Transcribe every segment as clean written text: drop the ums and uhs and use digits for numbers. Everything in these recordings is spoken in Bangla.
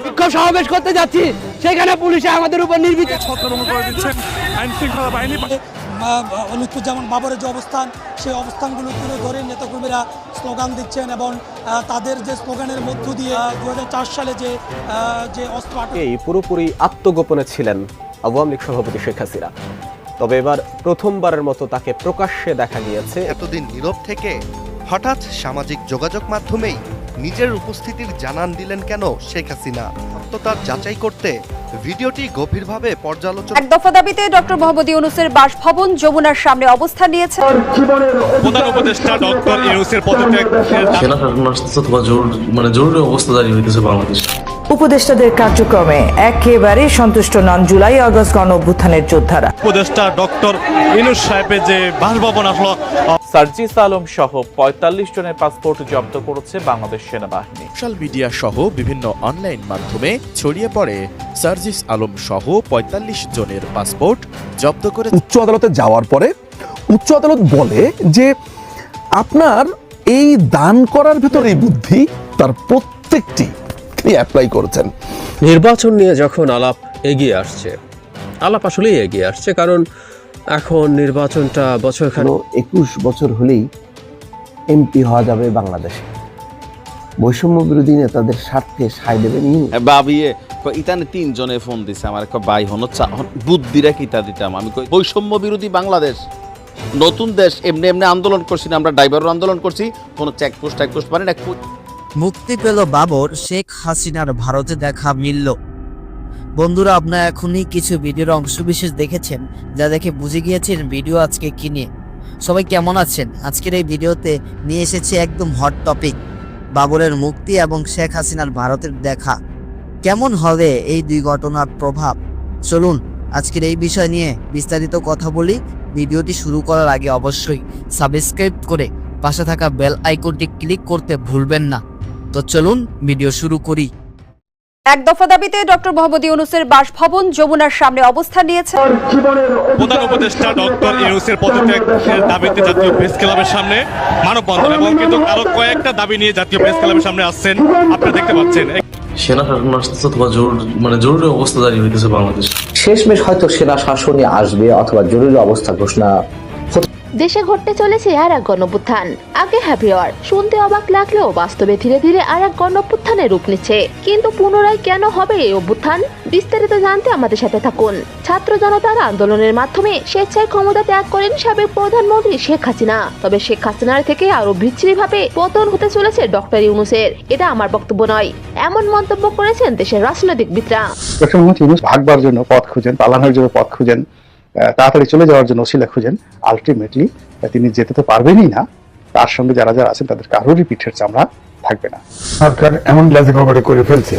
বিক্ষোভ সমাবেশ করতে যাচ্ছি, সেখানে পুলিশে আমাদের উপর নির্বিচার ছত্রভঙ্গ করে দিচ্ছেন আইন শৃঙ্খলা বাহিনী। লুৎফুজ্জামান বাবরের যে অবস্থান, সেই অবস্থানগুলো তুলে ধরে নেতাকর্মীরা স্লোগান দিচ্ছেন এবং তাদের যে স্লোগানের মধ্য দিয়ে 2004 সালে যে অস্ত্র পুরোপুরি আত্মগোপনে ছিলেন আওয়ামী লীগ সভাপতি শেখ হাসিনা। তবে এবার প্রথমবারের মতো তাকে প্রকাশ্যে দেখা গিয়েছে। এতদিন নীরব থেকে হঠাৎ সামাজিক যোগাযোগ মাধ্যমেই নিজের উপস্থিতির জানান দিলেন কেন শেখ হাসিনা? সত্যতা যাচাই করতে ভিডিওটি গভীরভাবে পর্যালোচনা। এক দফা দাবিতে ডক্টর মোহাম্মদ ইউনূসের বাসভবন যমুনার সামনে অবস্থান নিয়েছে প্রধান উপদেষ্টা ডক্টর ইউনূসের পদত্যাগ। সেনা শাসন আসতেছে অথবা জরুরি অবস্থা জারি হইতেছে বাংলাদেশ। উপদেষ্টাদের কার্যক্রমে একেবারে সন্তুষ্ট নন জুলাই আগস্ট গণ অভ্যুত্থানের যোদ্ধারা। উপদেষ্টা ডক্টর ইউনূস সাহেবের যে বাসভবন আসলো, সার্জিস আলম সহ ৪৫ জনের পাসপোর্ট জব্দ করেছে বাংলাদেশ সেনাবাহিনী। সোশ্যাল মিডিয়া সহ বিভিন্ন অনলাইন মাধ্যমে ছড়িয়ে পড়ে সার্জিস আলম সহ ৪৫ জনের পাসপোর্ট জব্দ করে। উচ্চ আদালতে যাওয়ার পরে উচ্চ আদালত বলে যে আপনার এই দান করার ভেতরে বুদ্ধি তার প্রত্যেকটি অ্যাপ্লাই করেছেন। নির্বাচন নিয়ে যখন আলাপ এগিয়ে আসছে, আলাপ আসলেই এগিয়ে আসছে, কারণ এখন নির্বাচনটা বছরখানেক ২১ বছর হলেই এমপি হওয়া যাবে বাংলাদেশে। বৈষম্য বিরোধী নেতাদের স্বার্থে সায় দেবেন বাবিয়ে ইতানে ৩ জনে ফোন দিছে আমার ভাই হন বুদ্ধিরা কিতা দিতাম আমি বৈষম্য বিরোধী বাংলাদেশ নতুন দেশ এমনি এমনি আন্দোলন করছি না, আমরা ড্রাইভারও আন্দোলন করছি, কোনো চেকপোস্ট মানে না। মুক্তি পেল বাবর, শেখ হাসিনার ভারতে দেখা মিলল। বন্ধুরা, আপনারা এখনই কিছু ভিডিওর অংশবিশেষ দেখেছেন, যা দেখে বুঝে গিয়েছেন ভিডিও আজকে কি নিয়ে। সবাই কেমন আছেন? আজকের এই ভিডিওতে নিয়ে এসেছে একদম হট টপিক, বাবরের মুক্তি এবং শেখ হাসিনার ভারতের দেখা। কেমন হবে এই দুই ঘটনার প্রভাব? চলুন আজকের এই বিষয় নিয়ে বিস্তারিত কথা বলি। ভিডিওটি শুরু করার আগে অবশ্যই সাবস্ক্রাইব করে পাশে থাকা বেল আইকনটি ক্লিক করতে ভুলবেন না। তো চলুন ভিডিও শুরু করি। এক দফা দাবিতে ডক্টর মোহাম্মদ ইউনূসের বাসভবন যমুনার সামনে অবস্থান নিয়েছে প্রধান উপদেষ্টা ডক্টর ইউনূসের পদত্যাগের দাবিতে জাতীয় প্রেস ক্লাবের সামনে মানববন্ধন এবং কিন্তু আরো কয়েকটা দাবি নিয়ে জাতীয় প্রেস ক্লাবের সামনে আসছেন, আপনারা দেখতে পাচ্ছেন। সেনা শাসন আসতেছে অথবা জরুরি অবস্থা জারি হইতেছে বাংলাদেশ। শেষমেশ হয়তো সেনা শাসনই আসবে অথবা জরুরি অবস্থা ঘোষণা। দেশে ঘটতে চলেছে আর এক গণঅভ্যুত্থান। আগে হ্যাপি আওয়ার শুনতে অবাক লাগলেও বাস্তবে ধীরে ধীরে আর এক গণঅভ্যুত্থানের রূপ নিচ্ছে। কিন্তু পুনরায় কেন হবে এই অভ্যুত্থান? বিস্তারিত জানতে আমাদের সাথে থাকুন। ছাত্র জনতার আন্দোলনের মাধ্যমে স্বেচ্ছায় ক্ষমতা ত্যাগ করেন সাবেক প্রধানমন্ত্রী শেখ হাসিনা। তবে শেখ হাসিনার থেকে আরো বিচ্ছিরিভাবে পতন হতে চলেছে ডক্টর ইউনূসের। এটা আমার বক্তব্য নয়, এমন মন্তব্য করেছেন দেশের রাজনৈতিকবিদরা। ডক্টর মোহাম্মদ ইউনূস ভাগবার জন্য পথ খুঁজেন, পালানোর জন্য পথ খুঁজেন, তাড়াতাড়ি চলে যাওয়ার জন্য ওসিলা খুঁজেন। আলটিমেটলি তিনি যেতে তো পারবেনই না, তার সঙ্গে যারা যারা আছেন তাদের কারোরই পিঠের চামড়া থাকবে না। সরকার এমন লেজে খবরে করে ফেলছে,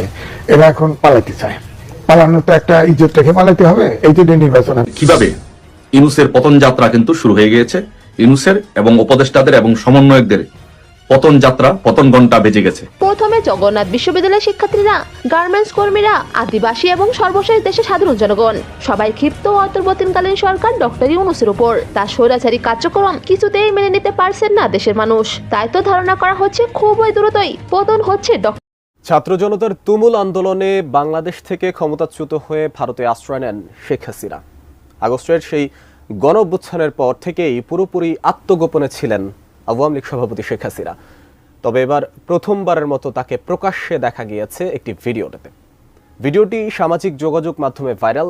এরা এখন পালাতে চায়। পালানো তো একটা ইজ্জত রেখে পালাতে হবে, এই জন্য নির্বাচন। কিভাবে ইউনূসের পতন যাত্রা কিন্তু শুরু হয়ে গিয়েছে। ইউনূসের এবং উপদেষ্টাদের এবং সমন্বয়কদের পতন যাত্রা, পতন ঘণ্টা বেজে গেছে। প্রথমে জগন্নাথ বিশ্ববিদ্যালয়ের শিক্ষার্থীরা, গার্মেন্টস কর্মীরা, আদিবাসী এবং সর্বশেষ দেশের সাধারণ জনগণ সবাই ক্ষিপ্ত অন্তর্বর্তীকালীন সরকার ডক্টর ইউনূসের উপর। তার স্বৈরাচারী কার্যক্রম কিছুতেই মেনে নিতে পারছেন না দেশের মানুষ। তাই তো ধারণা করা হচ্ছে খুবই দ্রুতই পতন হচ্ছে ছাত্র জনতার তুমুল আন্দোলনে বাংলাদেশ থেকে ক্ষমতাচ্যুত হয়ে ভারতে আশ্রয় নেন শেখ হাসিনা। আগস্টের সেই গণ অভ্যুত্থানের পর থেকেই পুরোপুরি আত্মগোপনে ছিলেন আওয়ামী লীগ সভাপতি শেখ হাসিনা। তবে এবার প্রথমবারের মতো তাকে প্রকাশ্যে দেখা গিয়েছে একটি ভিডিওতে। ভিডিওটি সামাজিক যোগাযোগ মাধ্যমে ভাইরাল।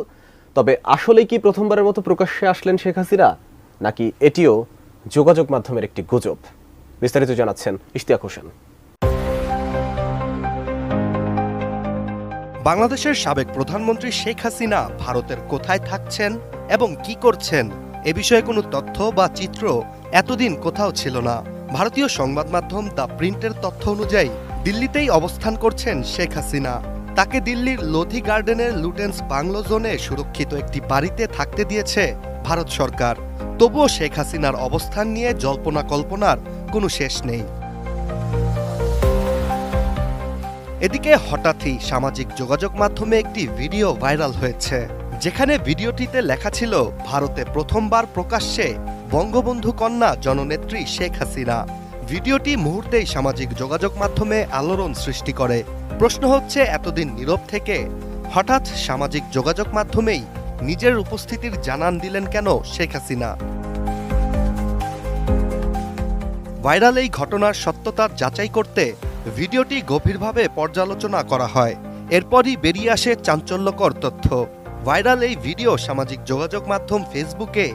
তবে আসলে কি প্রথমবারের মতো প্রকাশ্যে আসলেন শেখ হাসিনা, নাকি এটিও যোগাযোগ মাধ্যমের একটি গুজব? বিস্তারিত জানাচ্ছেন ইশতিয়াক হোসেন। বাংলাদেশের সাবেক প্রধানমন্ত্রী শেখ হাসিনা ভারতের কোথায় থাকছেন এবং কি করছেন এ বিষয়ে কোনো তথ্য বা চিত্র এতদিন কোথাও ছিল না। ভারতীয় সংবাদ মাধ্যম দ্য প্রিন্টের তথ্য অনুযায়ী দিল্লিতেই অবস্থান করছেন শেখ হাসিনা। তাকে দিল্লির লোধি গার্ডেনের লুটেন্স বাংলো জোনে সুরক্ষিত একটি বাড়িতে থাকতে দিয়েছে ভারত সরকার। তবুও শেখ হাসিনার অবস্থান নিয়ে জল্পনা কল্পনার কোনো শেষ নেই। এদিকে হঠাৎই সামাজিক যোগাযোগ মাধ্যমে একটি ভিডিও ভাইরাল হয়েছে, যেখানে ভিডিওটিতে লেখা ছিল ভারতে প্রথমবার প্রকাশ্যে বঙ্গবন্ধু কন্যা জননেত্রী শেখ হাসিনা। ভিডিওটি মুহূর্তেই সামাজিক যোগাযোগ মাধ্যমে আলোড়ন সৃষ্টি করে। প্রশ্ন হচ্ছে, এতদিন নীরব থেকে হঠাৎ সামাজিক যোগাযোগ মাধ্যমেই নিজের উপস্থিতির জানান দিলেন কেন শেখ হাসিনা? ভাইরাল এই ঘটনার সত্যতার যাচাই করতে ভিডিওটি গভীরভাবে পর্যালোচনা করা হয়। এরপরই বেরিয়ে আসে চাঞ্চল্যকর তথ্য। ভাইরাল এই ভিডিও সামাজিক যোগাযোগ মাধ্যম ফেসবুকে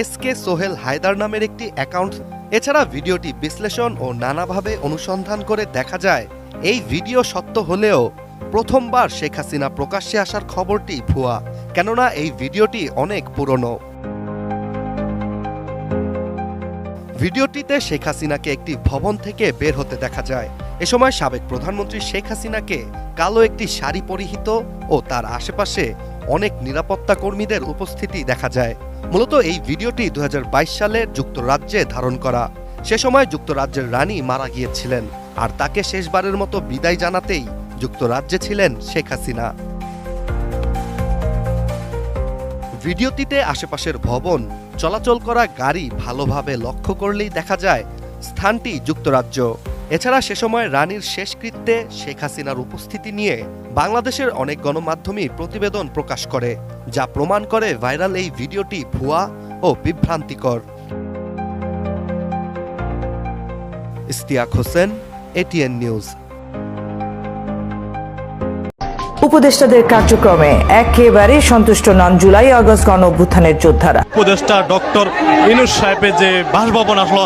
এসকে সোহেল হায়দার নামের একটি অ্যাকাউন্ট। এছাড়া ভিডিওটি বিশ্লেষণ ও নানাভাবে অনুসন্ধান করে দেখা যায় এই ভিডিও সত্য হলেও প্রথমবার শেখ হাসিনা প্রকাশ্যে আসার খবরটি ভুয়া, কেননা এই ভিডিওটি অনেক পুরনো। ভিডিওটিতে শেখ হাসিনাকে একটি ভবন থেকে বের হতে দেখা যায়। এ সময় সাবেক প্রধানমন্ত্রী শেখ হাসিনাকে কালো একটি শাড়ি পরিহিত ও তার আশেপাশে অনেক নিরাপত্তা কর্মীদের উপস্থিতি দেখা যায়। মূলত এই ভিডিওটি 2022 সালে যুক্তরাজ্যে ধারণ করা। সে সময় যুক্তরাজ্যের রানী মারা গিয়েছিলেন, আর তাকে শেষবারের মতো বিদায় জানাতেই যুক্তরাজ্যে ছিলেন শেখ হাসিনা। ভিডিওটিতে আশেপাশের ভবন, চলাচল করা গাড়ি ভালোভাবে লক্ষ্য করলেই দেখা যায় স্থানটি যুক্তরাজ্য। এছাড়া সে সময় রানীর শেষকৃত্যে শেখ হাসিনার উপস্থিতি নিয়ে বাংলাদেশের অনেক গণমাধ্যমই প্রতিবেদন প্রকাশ করে, যা প্রমাণ করে ভাইরাল এই ভিডিওটি ভুয়া ও বিভ্রান্তিকর। Ishtiaq Hossain, ATN news. উপদেষ্টাদের কার্যক্রমে একেবারে সন্তুষ্ট নন জুলাই আগস্ট গণ অভ্যুত্থানের যোদ্ধারা। উপদেষ্টা ডক্টর ইউনূস সাহেবের যে বাসভবন আসলো,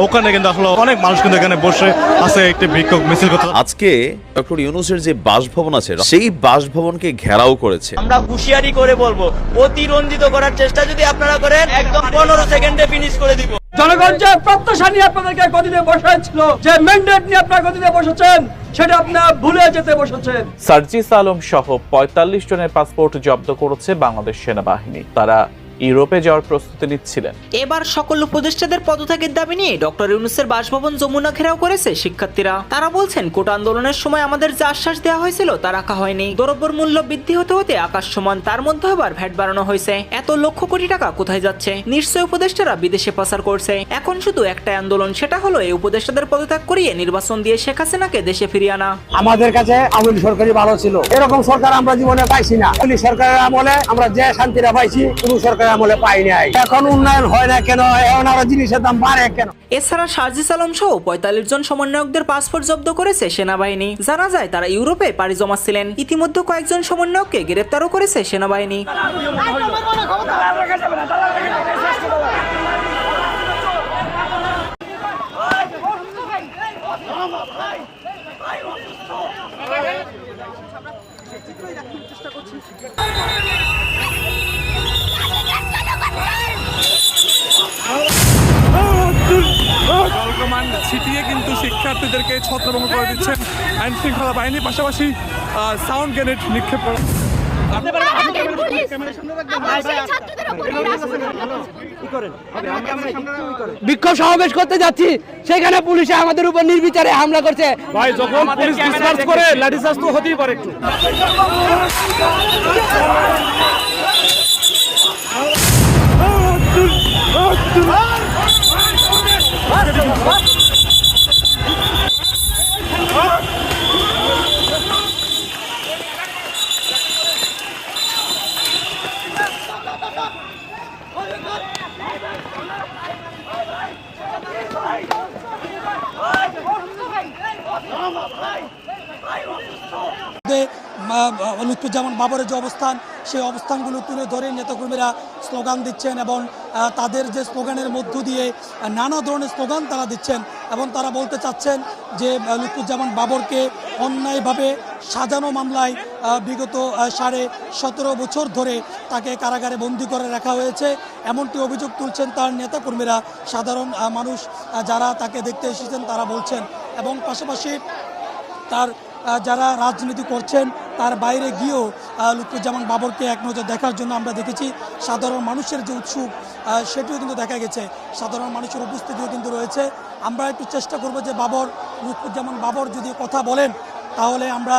ওখানে কিন্তু আসলে অনেক মানুষ কিন্তু এখানে বসে আছে, একটি বিক্ষোভ মিছিল করতে। আজকে ডক্টর ইউনূসের যে বাসভবন আছে সেই বাসভবনকে ঘেরাও করেছে। আমরা হুঁশিয়ারি করে বলবো, অতিরঞ্জিত করার চেষ্টা যদি আপনারা করেন একদম 15 সেকেন্ডে ফিনিশ করে দিব। জনগণ যে প্রত্যাশা নিয়ে আপনাদেরকে গদিতে বসাচ্ছিল, যে ম্যান্ডেট নিয়ে আপনারা গদিতে বসেছেন, সেটা আপনারা ভুলে যেতে বসেছেন। সার্জিস আলম সহ 45 জনের পাসপোর্ট জব্দ করেছে বাংলাদেশ সেনাবাহিনী। তারা ইউরোপে যাওয়ার প্রস্তুতি নিচ্ছিলেন। এবার সকল উপদেষ্টাদের পদত্যাগের দাবি নিয়ে ডক্টর ইউনূসের বাসভবন যমুনা ঘেরাও করেছে শিক্ষার্থীরা। তারা বলছেন, কোটা আন্দোলনের সময় আমাদের যে আশ্বাস দেওয়া হয়েছিল তা রাখা হয়নি। দ্রব্যের মূল্য বৃদ্ধি হতে হতে আকাশ সমান, তার মধ্যে আবার ভ্যাট বাড়ানো হয়েছে। এত লক্ষ কোটি টাকা কোথায় যাচ্ছে? নিশ্চয় উপদেষ্টারা বিদেশে পাচার করছে। এখন শুধু একটাই আন্দোলন, সেটা হলো এই উপদেষ্টাদের পদত্যাগ করিয়ে নির্বাচন দিয়ে শেখ হাসিনাকে দেশে ফিরিয়ে আনা। আমাদের কাছে আওয়ামী সরকারই ভালো ছিল, এরকম সরকার আমরা জীবনে পাইছি না। আওয়ামী সরকারের আমলে আমরা যে শান্তিটা পাইছি কোন সরকার আমলে পাই নাই। এখন উন্নয়ন হয় না কেন? এখন আরো জিনিসের দাম বাড়ে কেন? এছাড়া সার্জিস আলম সহ 45 জন সমন্বয়কদের পাসপোর্ট জব্দ করেছে সেনাবাহিনী। জানা যায় তারা ইউরোপে পাড়ি জমাচ্ছিলেন। ইতিমধ্যে কয়েকজন সমন্বয়ককে গ্রেপ্তারও করেছে সেনাবাহিনী। ছিটিয়ে কিন্তু শিক্ষার্থীদেরকে ছত্রভঙ্গ করে দিচ্ছেন আইন শৃঙ্খলা বাহিনীর, পাশাপাশি সাউন্ড গ্রেনেড নিক্ষেপ করা। বিক্ষোভ সমাবেশ করতে যাচ্ছি, সেখানে পুলিশে আমাদের উপর নির্বিচারে হামলা করছে। ভাই, যখন পুলিশ ডিসচার্জ করে লাঠিচার্জ তো হতেই পারে একটু। লুৎফুজ্জামান বাবরের যে অবস্থান, সেই অবস্থানগুলো তুলে ধরে নেতাকর্মীরা স্লোগান দিচ্ছেন এবং তাদের যে স্লোগানের মধ্য দিয়ে নানা ধরনের স্লোগান তারা দিচ্ছেন এবং তারা বলতে চাচ্ছেন যে লুৎফুজ্জামান বাবরকে অন্যায়ভাবে সাজানো মামলায় বিগত 17.5 বছর ধরে তাকে কারাগারে বন্দী করে রাখা হয়েছে, এমনটি অভিযোগ তুলছেন তার নেতাকর্মীরা। সাধারণ মানুষ যারা তাকে দেখতে এসেছেন তারা বলছেন, এবং পাশাপাশি তার যারা রাজনীতি করছেন তার বাইরে গিয়েও লুৎফুজ্জামান বাবরকে এক নজর দেখার জন্য আমরা দেখেছি সাধারণ মানুষের যে উৎসুক সেটিও কিন্তু দেখা গেছে, সাধারণ মানুষের উপস্থিতিও কিন্তু রয়েছে। আমরা একটু চেষ্টা করব যে লুৎফুজ্জামান বাবর যদি কথা বলেন তাহলে আমরা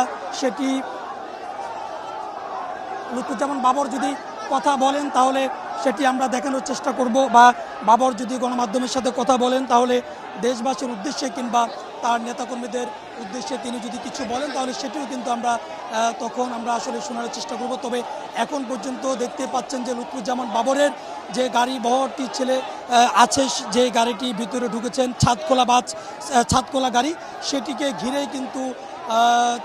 লুৎফুজ্জামান বাবর যদি কথা বলেন তাহলে সেটি আমরা দেখানোর চেষ্টা করব, বা বাবর যদি গণমাধ্যমের সাথে কথা বলেন তাহলে দেশবাসীর উদ্দেশ্যে কিংবা তার নেতাকর্মীদের উদ্দেশ্যে তিনি যদি কিছু বলেন তাহলে সেটিও কিন্তু আমরা তখন আমরা আসলে শোনার চেষ্টা করব। তবে এখন পর্যন্ত দেখতে পাচ্ছেন যে লুৎফুজ্জামান বাবরের যে গাড়ি বহরটি ছেলে আছে, যে গাড়িটি ভিতরে ঢুকেছেন ছাদখোলা গাড়ি, সেটিকে ঘিরেই কিন্তু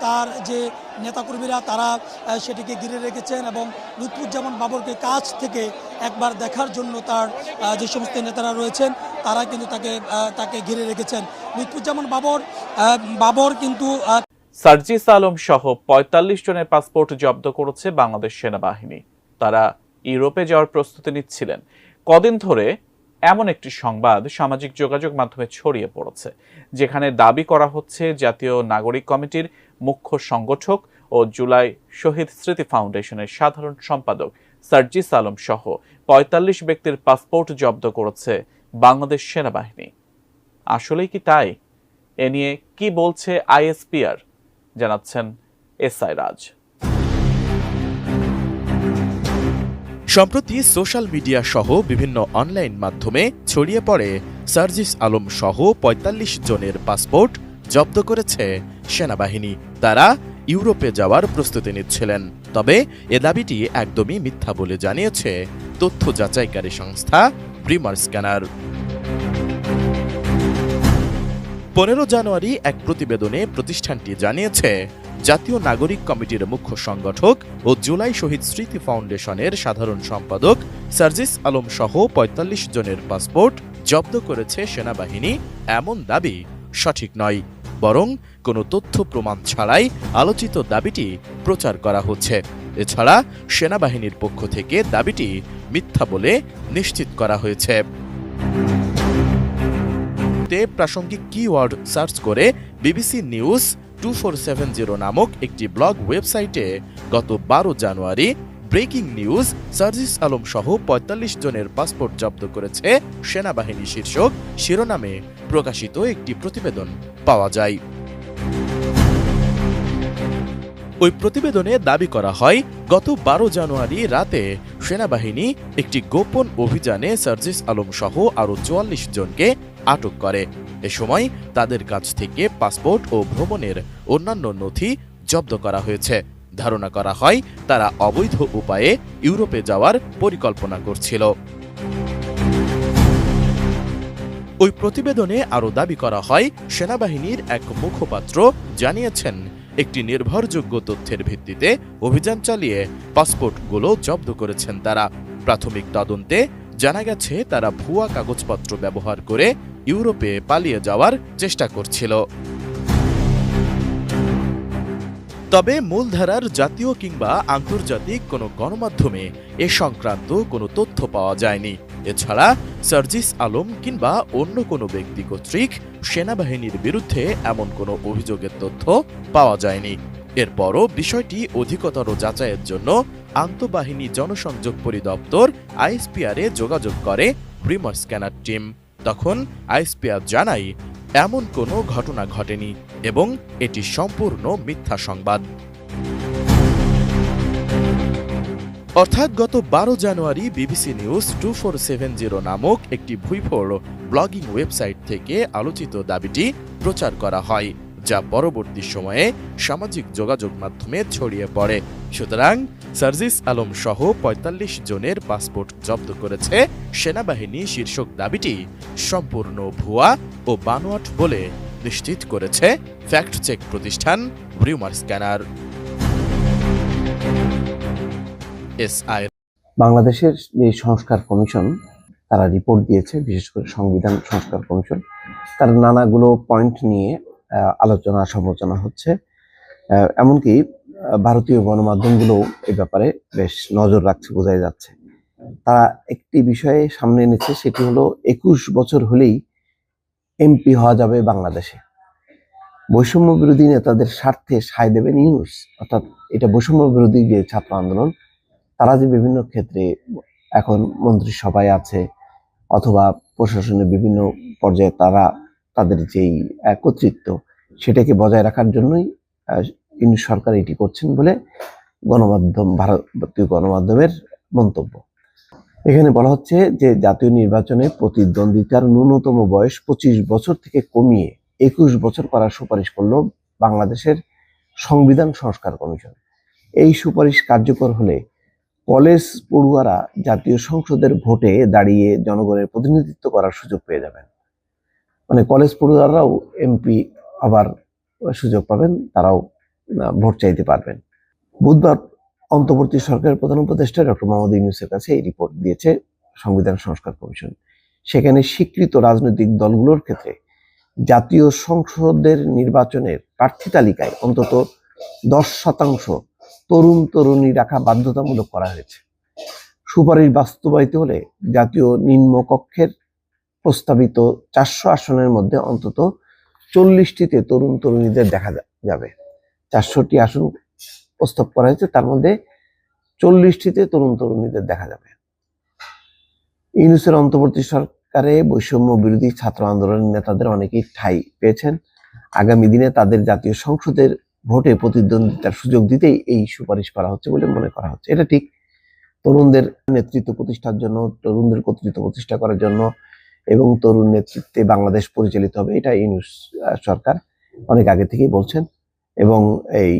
তার যে নেতাকর্মীরা তারা সেটিকে ঘিরে রেখেছেন এবং লুৎফুজ্জামান বাবরকে কাছ থেকে একবার দেখার জন্য তার যে সমস্ত নেতারা রয়েছেন তারা কিন্তু তাকে ঘিরে রেখেছেন। লুৎফুজ্জামান বাবর কিন্তু সার্জিস আলম সহ ৪৫ জনের পাসপোর্ট জব্দ করেছে বাংলাদেশ সেনাবাহিনী। তারা ইউরোপে যাওয়ার প্রস্তুতি নিচ্ছিলেন। কদিন ধরে এমন একটি সংবাদ সামাজিক যোগাযোগ মাধ্যমে ছড়িয়ে পড়েছে, যেখানে দাবি করা হচ্ছে জাতীয় নাগরিক কমিটির মুখ্য সংগঠক ও জুলাই শহীদ স্মৃতি ফাউন্ডেশনের সাধারণ সম্পাদক সার্জিস আলম সহ ৪৫ ব্যক্তির পাসপোর্ট জব্দ করেছে বাংলাদেশ সেনাবাহিনী। আসলেই কি তাই? এ নিয়ে কি বলছে আইএসপিআর, জানাচ্ছেন এসআই রাজ। সম্প্রতি সোশ্যাল মিডিয়া সহ বিভিন্ন অনলাইন মাধ্যমে ছড়িয়ে পড়ে সার্জিস আলম সহ ৪৫ জনের পাসপোর্ট জব্দ করেছে সেনাবাহিনী। তারা ইউরোপে যাওয়ার প্রস্তুতি নিচ্ছিলেন। তবে এ দাবিটি একদমই মিথ্যা বলে জানিয়েছে তথ্য যাচাইকারী সংস্থা রিমার স্ক্যানার। ১৫ জানুয়ারি এক প্রতিবেদনে প্রতিষ্ঠানটি জানিয়েছে, জাতীয় নাগরিক কমিটির মুখ্য সংগঠক ও জুলাই শহীদ স্মৃতি ফাউন্ডেশনের সাধারণ সম্পাদক সার্জিস আলম সহ ৪৫ জনের পাসপোর্ট জব্দ করেছে সেনাবাহিনী, এমন দাবি সঠিক নয়। বরং কোনো তথ্য প্রমাণ ছাড়াই আলোচিত দাবিটি প্রচার করা হচ্ছে। এছাড়া সেনাবাহিনীর পক্ষ থেকে দাবিটি মিথ্যা বলে নিশ্চিত করা হয়েছে। প্রাসঙ্গিক কিওয়ার্ড সার্চ করে বিবিসি নিউজ 2470 নামক একটি ব্লগ ওয়েবসাইটে গত ১২ জানুয়ারি ব্রেকিং নিউজ সার্জিস আলম সহ ৪৫ জনের পাসপোর্ট জব্দ করেছে সেনাবাহিনী শীর্ষক শিরোনামে প্রকাশিত একটি প্রতিবেদন পাওয়া যায়। ওই প্রতিবেদনে দাবি করা হয়, গত ১২ জানুয়ারি রাতে সেনাবাহিনী একটি গোপন অভিযানে সার্জিস আলম সহ আরও ৪৪ জনকে আটক করে। এ সময় তাদের কাছ থেকে পাসপোর্ট ও ভ্রমণের অন্যান্য নথি জব্দ করা হয়েছে। ধারণা করা হয় তারা অবৈধ উপায়ে ইউরোপে যাওয়ার পরিকল্পনা করছিল। ওই প্রতিবেদনে আরও দাবি করা হয়, সেনাবাহিনীর এক মুখপাত্র জানিয়েছেন, একটি নির্ভরযোগ্য তথ্যের ভিত্তিতে অভিযান চালিয়ে পাসপোর্টগুলো জব্দ করেছেন তারা। প্রাথমিক তদন্তে জানা গেছে তারা ভুয়া কাগজপত্র ব্যবহার করে ইউরোপে পালিয়ে যাওয়ার চেষ্টা করছিল। তবে মূলধারার জাতীয় কিংবা আন্তর্জাতিক কোনো গণমাধ্যমে এ সংক্রান্ত কোনো তথ্য পাওয়া যায়নি। এছাড়া সার্জিস আলম কিংবা অন্য কোনো ব্যক্তি কর্তৃক সেনাবাহিনীর বিরুদ্ধে এমন কোনো অভিযোগের তথ্য পাওয়া যায়নি। এরপরও বিষয়টি অধিকতর যাচাইয়ের জন্য আন্তঃবাহিনী জনসংযোগ পরিদপ্তর আইএসপিআরে যোগাযোগ করে রিমার স্ক্যানার টিম। তখন আইএসপিআর জানায়, এমন কোনো ঘটনা ঘটেনি এবং এটি সম্পূর্ণ মিথ্যা সংবাদ। অর্থাৎ গত ১২ জানুয়ারি বিবিসি নিউজ 2470 নামক একটি ভুইফোড় ব্লগিং ওয়েবসাইট থেকে আলোচিত দাবিটি প্রচার করা হয়, যা পরবর্তী সময়ে সামাজিক যোগাযোগ মাধ্যমে ছড়িয়ে পড়ে। সুতরাং সার্জিস আলম সহ ৪৫ জনের পাসপোর্ট জব্দ করেছে সেনাবাহিনী শীর্ষক দাবিটি সম্পূর্ণ ভুয়া ও বানোয়াট বলে নিশ্চিত করেছে ফ্যাক্ট চেক প্রতিষ্ঠান রিমার স্ক্যানার। এসআই বাংলাদেশের যে সংস্কার কমিশন তারা রিপোর্ট দিয়েছে, বিশেষ করে সংবিধান সংস্কার কমিশন, তার নানাগুলো পয়েন্ট নিয়ে আলোচনা সমালোচনা হচ্ছে। এমনকি ভারতীয় গণমাধ্যমগুলো এই ব্যাপারে বেশ নজর রাখছে, বোঝাই যাচ্ছে। তারা একটি বিষয়ে সামনে এনেছে, সেটি হলো ২১ বছর হলেই এমপি হওয়া যাবে বাংলাদেশে। বৈষম্য বিরোধী নেতাদের স্বার্থে সায় দেবেন ইউনূস। অর্থাৎ এটা বৈষম্য বিরোধী যে ছাত্র আন্দোলন, তারা যে বিভিন্ন ক্ষেত্রে এখন মন্ত্রিসভায় আছে অথবা প্রশাসনের বিভিন্ন পর্যায়ে তারা তাদের যেই কর্তৃত্ব সেটাকে বজায় রাখার জন্যই ইউনূস সরকার এটি করছেন বলে গণমাধ্যম, ভারতীয় গণমাধ্যমের মন্তব্য। এখানে বলা হচ্ছে যে জাতীয় নির্বাচনে প্রতিদ্বন্দ্বিতার ন্যূনতম বয়স 25 বছর থেকে কমিয়ে 21 বছর করার সুপারিশ করল বাংলাদেশের সংবিধান সংস্কার কমিশন। এই সুপারিশ কার্যকর হলে কলেজ পড়ুয়ারা জাতীয় সংসদের ভোটে দাঁড়িয়ে জনগণের প্রতিনিধিত্ব করার সুযোগ পেয়ে যাবেন। মানে কলেজ পড়ুয়ারাও এমপি আবার সুযোগ পাবেন, তারাও ভোট চাইতে পারবেন। বুধবার অন্তর্বর্তী সরকারের প্রধান উপদেষ্টা ডক্টর মোহাম্মদ ইউনূসের কাছে এই রিপোর্ট দিয়েছে সংবিধান সংস্কার কমিশন। সেখানে স্বীকৃত রাজনৈতিক দলগুলোর ক্ষেত্রে জাতীয় সংসদের নির্বাচনের প্রার্থী তালিকায় অন্তত 10% তরুণ তরুণী রাখা বাধ্যতামূলক করা হয়েছে। সুপারিশ বাস্তবায়িত হলে জাতীয় নিম্নকক্ষের প্রস্তাবিত 400 আসনের মধ্যে অন্তত 40টিতে তরুণ তরুণীদের দেখা যাবে। 400টি আসন প্রস্তাব করা হয়েছে, তার মধ্যে 40টিতে তরুণ তরুণীদের দেখা যাবে। ইউনূসের অন্তর্বর্তী সরকারে বৈষম্য বিরোধী ছাত্র আন্দোলনের নেতাদের অনেকেই ঠাঁই পেয়েছেন। আগামী দিনে তাদের জাতীয় সংসদের ভোটে প্রতিদ্বন্দ্বিতার সুযোগ দিতেই এই সুপারিশ করা হচ্ছে বলে মনে করা হচ্ছে। এটা ঠিক, তরুণদের নেতৃত্ব প্রতিষ্ঠার জন্য, তরুণদের কর্তৃত্ব প্রতিষ্ঠা করার জন্য এবং তরুণ নেতৃত্বে বাংলাদেশ পরিচালিত হবে, এটা ইউনূস সরকার অনেক আগে থেকেই বলছেন এবং এই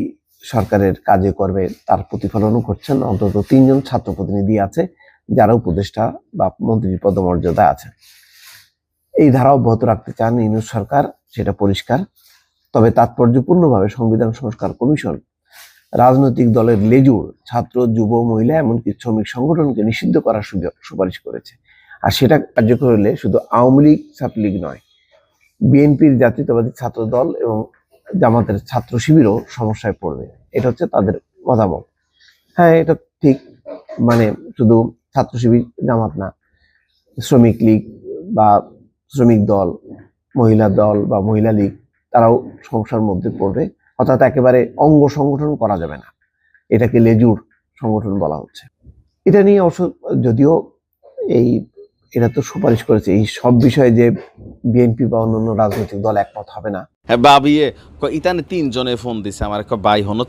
সরকারের কাজে কর্মে তার প্রতিফলনও করছেন। অন্তত 3 জন ছাত্র প্রতিনিধি আছে যারা উপদেষ্টা বা মন্ত্রীর পদমর্যাদা আছে। এই ধারা অব্যাহত রাখতে চান ইউনূস সরকার, সেটা পরিষ্কার। তবে তাৎপর্যপূর্ণভাবে সংবিধান সংস্কার কমিশন রাজনৈতিক দলের লেজুর ছাত্র, যুব, মহিলা এমনকি শ্রমিক সংগঠনকে নিষিদ্ধ করার সুপারিশ করেছে। আর সেটা কার্যকর হলে শুধু আওয়ামী লীগ, ছাত্রলীগ নয়, বিএনপির জাতীয়তাবাদী ছাত্র দল এবং জামাতের ছাত্র শিবিরও সমস্যায় পড়বে। এটা হচ্ছে তাদের মতামত। হ্যাঁ, এটা ঠিক, মানে শুধু ছাত্র শিবির, জামাত না, শ্রমিক লীগ বা শ্রমিক দল, মহিলা দল বা মহিলা লীগ, তারাও সমস্যার মধ্যে পড়বে। অর্থাৎ একেবারে অঙ্গ সংগঠন করা যাবে না, এটাকে লেজুর সংগঠন বলা হচ্ছে। এটা নিয়ে অবশ্য যদিও এটা তো সুপারিশ করেছে, এই সব বিষয়ে যে বিএনপি বা অন্যান্য রাজনৈতিক দল একমত হবে না। হ্যাঁ বাবিয়ে ইতানে 3 জনে ফোন দিছে আমার, ভাই হন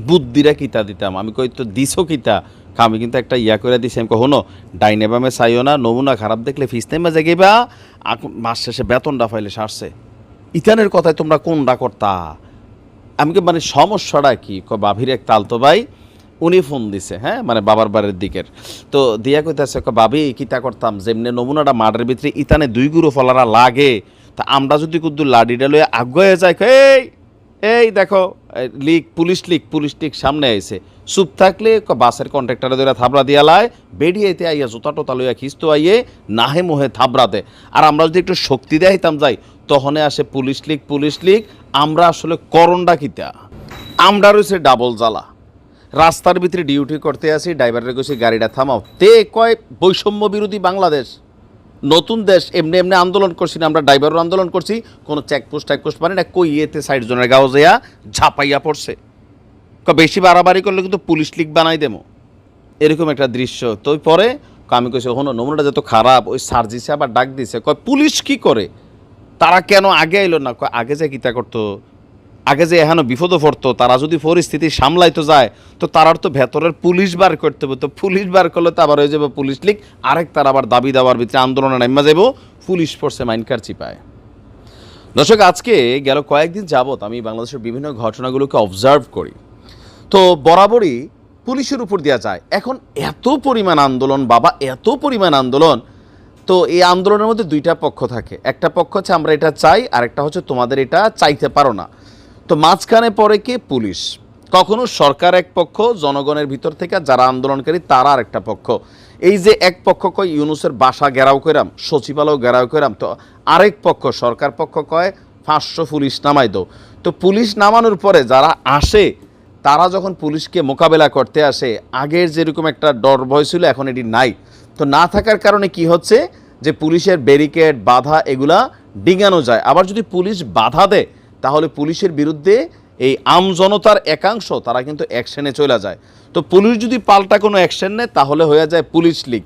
বুদ্ধিরা কিতা দিতাম, আমি কই তো দিছো কিতা, আমি কিন্তু একটা ইয়া করে দিছি, আমি হনো ডাইনে বামে চাইও না, নমুনা খারাপ দেখলে ফিসতে মাঝে গেবা, মাস শেষে বেতনটা ফাইলে সারছে। ইতানের কথায় তোমরা কোনটা করতা? আমি মানে সমস্যাটা কি? বাভির এক তালতো ভাই, উনি ফোন দিছে, হ্যাঁ, মানে বাবার বাড়ির দিকের, তো দিয়া কইতাছে বাবি কিতা করতাম, যেমনি নমুনাটা মাঠের ভিতরে ইতানে 2 গুরু ফলারা লাগে, তা আমরা যদি কুদ্দু লাডিটা লয়ে আগুয়ে যাই, এই দেখো পুলিশ লিক সামনে আইছে, চুপ থাকলে বাসের কন্ট্রাক্টরে ধরে থাবড়া দিয়া লায়, বেরিয়েতে আইয়া জুতা টোতা লইয়া খিস্তো আইয়ে নাহে মোহে থাবড়া দে। আর আমরা যদি একটু শক্তি দেখাইতাম যাই, তখনই আসে পুলিশ লিক। আমরা আসলে করণটা কিতা, আমরা রয়েছে ডাবল জ্বালা, রাস্তার ভিতরে ডিউটি করতে আসি, ড্রাইভারের কাছে গাড়িটা থামাও, তে কয় বৈষম্য বিরোধী বাংলাদেশ, নতুন দেশ, এমনি আন্দোলন করছি না, আমরা ড্রাইভারও আন্দোলন করছি, কোনো চেকপোস্ট মানে না, কই এতে 60 জনের গাও যেয়া ঝাপাইয়া পড়ছে, বেশি বাড়াবাড়ি করলে কিন্তু পুলিশ লিগ বানাই দেবো, এরকম একটা দৃশ্য। তো পরে আমি কইছি হনো নমুনাটা যত খারাপ, ওই সার্জিসে আবার ডাক দিছে, কয় পুলিশ কি করে, তারা কেন আগে আইলো না? কয় আগে যে কিতা করতো, আগে যে এখানে বিপদ পড়তো, তারা যদি পরিস্থিতি সামলাইতে যায়, তো তারার তো ভেতরের পুলিশ বার করতে হবে, তো পুলিশ বার করলে তো আবার হয়ে যাবে পুলিশ লিগ, আরেক তার আবার দাবি দাবার ভিতরে আন্দোলনে নামা যাবো, পুলিশ ফোর্সে মাইনকার চিপায়। দর্শক, আজকে গেল কয়েকদিন যাবত আমি বাংলাদেশের বিভিন্ন ঘটনাগুলোকে অবজার্ভ করি, তো বরাবরই পুলিশের উপর দেওয়া যায়। এখন এত পরিমাণ আন্দোলন, বাবা এত পরিমাণ আন্দোলন, তো এই আন্দোলনের মধ্যে 2টা পক্ষ থাকে, একটা পক্ষ হচ্ছে আমরা এটা চাই, আর একটা হচ্ছে তোমাদের এটা চাইতে পারো না। তো মাঝখানে পড়ে কে? পুলিশ। কখনো সরকার এক পক্ষ, জনগণের ভিতর থেকে যারা আন্দোলনকারী তারা আর একটা পক্ষ। এই যে এক পক্ষ কয় ইউনূসের বাসা ঘেরাও করাম, সচিবালয় ঘেরাও করাম, তো আরেক পক্ষ সরকার পক্ষ কয় 500 পুলিশ নামাই দাও। তো পুলিশ নামানোর পরে যারা আসে, তারা যখন পুলিশকে মোকাবেলা করতে আসে, আগের যেরকম একটা ডর ভয় ছিল এখন এটি নাই। তো না থাকার কারণে কি হচ্ছে, যে পুলিশের ব্যারিকেড, বাধা এগুলা ডিঙানো যায়। আবার যদি পুলিশ বাধা দেয়, তাহলে পুলিশের বিরুদ্ধে এই আমজনতার একাংশ তারা কিন্তু অ্যাকশনে চলে যায়। তো পুলিশ যদি পাল্টা কোনো অ্যাকশন নেয়, তাহলে হয়ে যায় পুলিশ লিগ।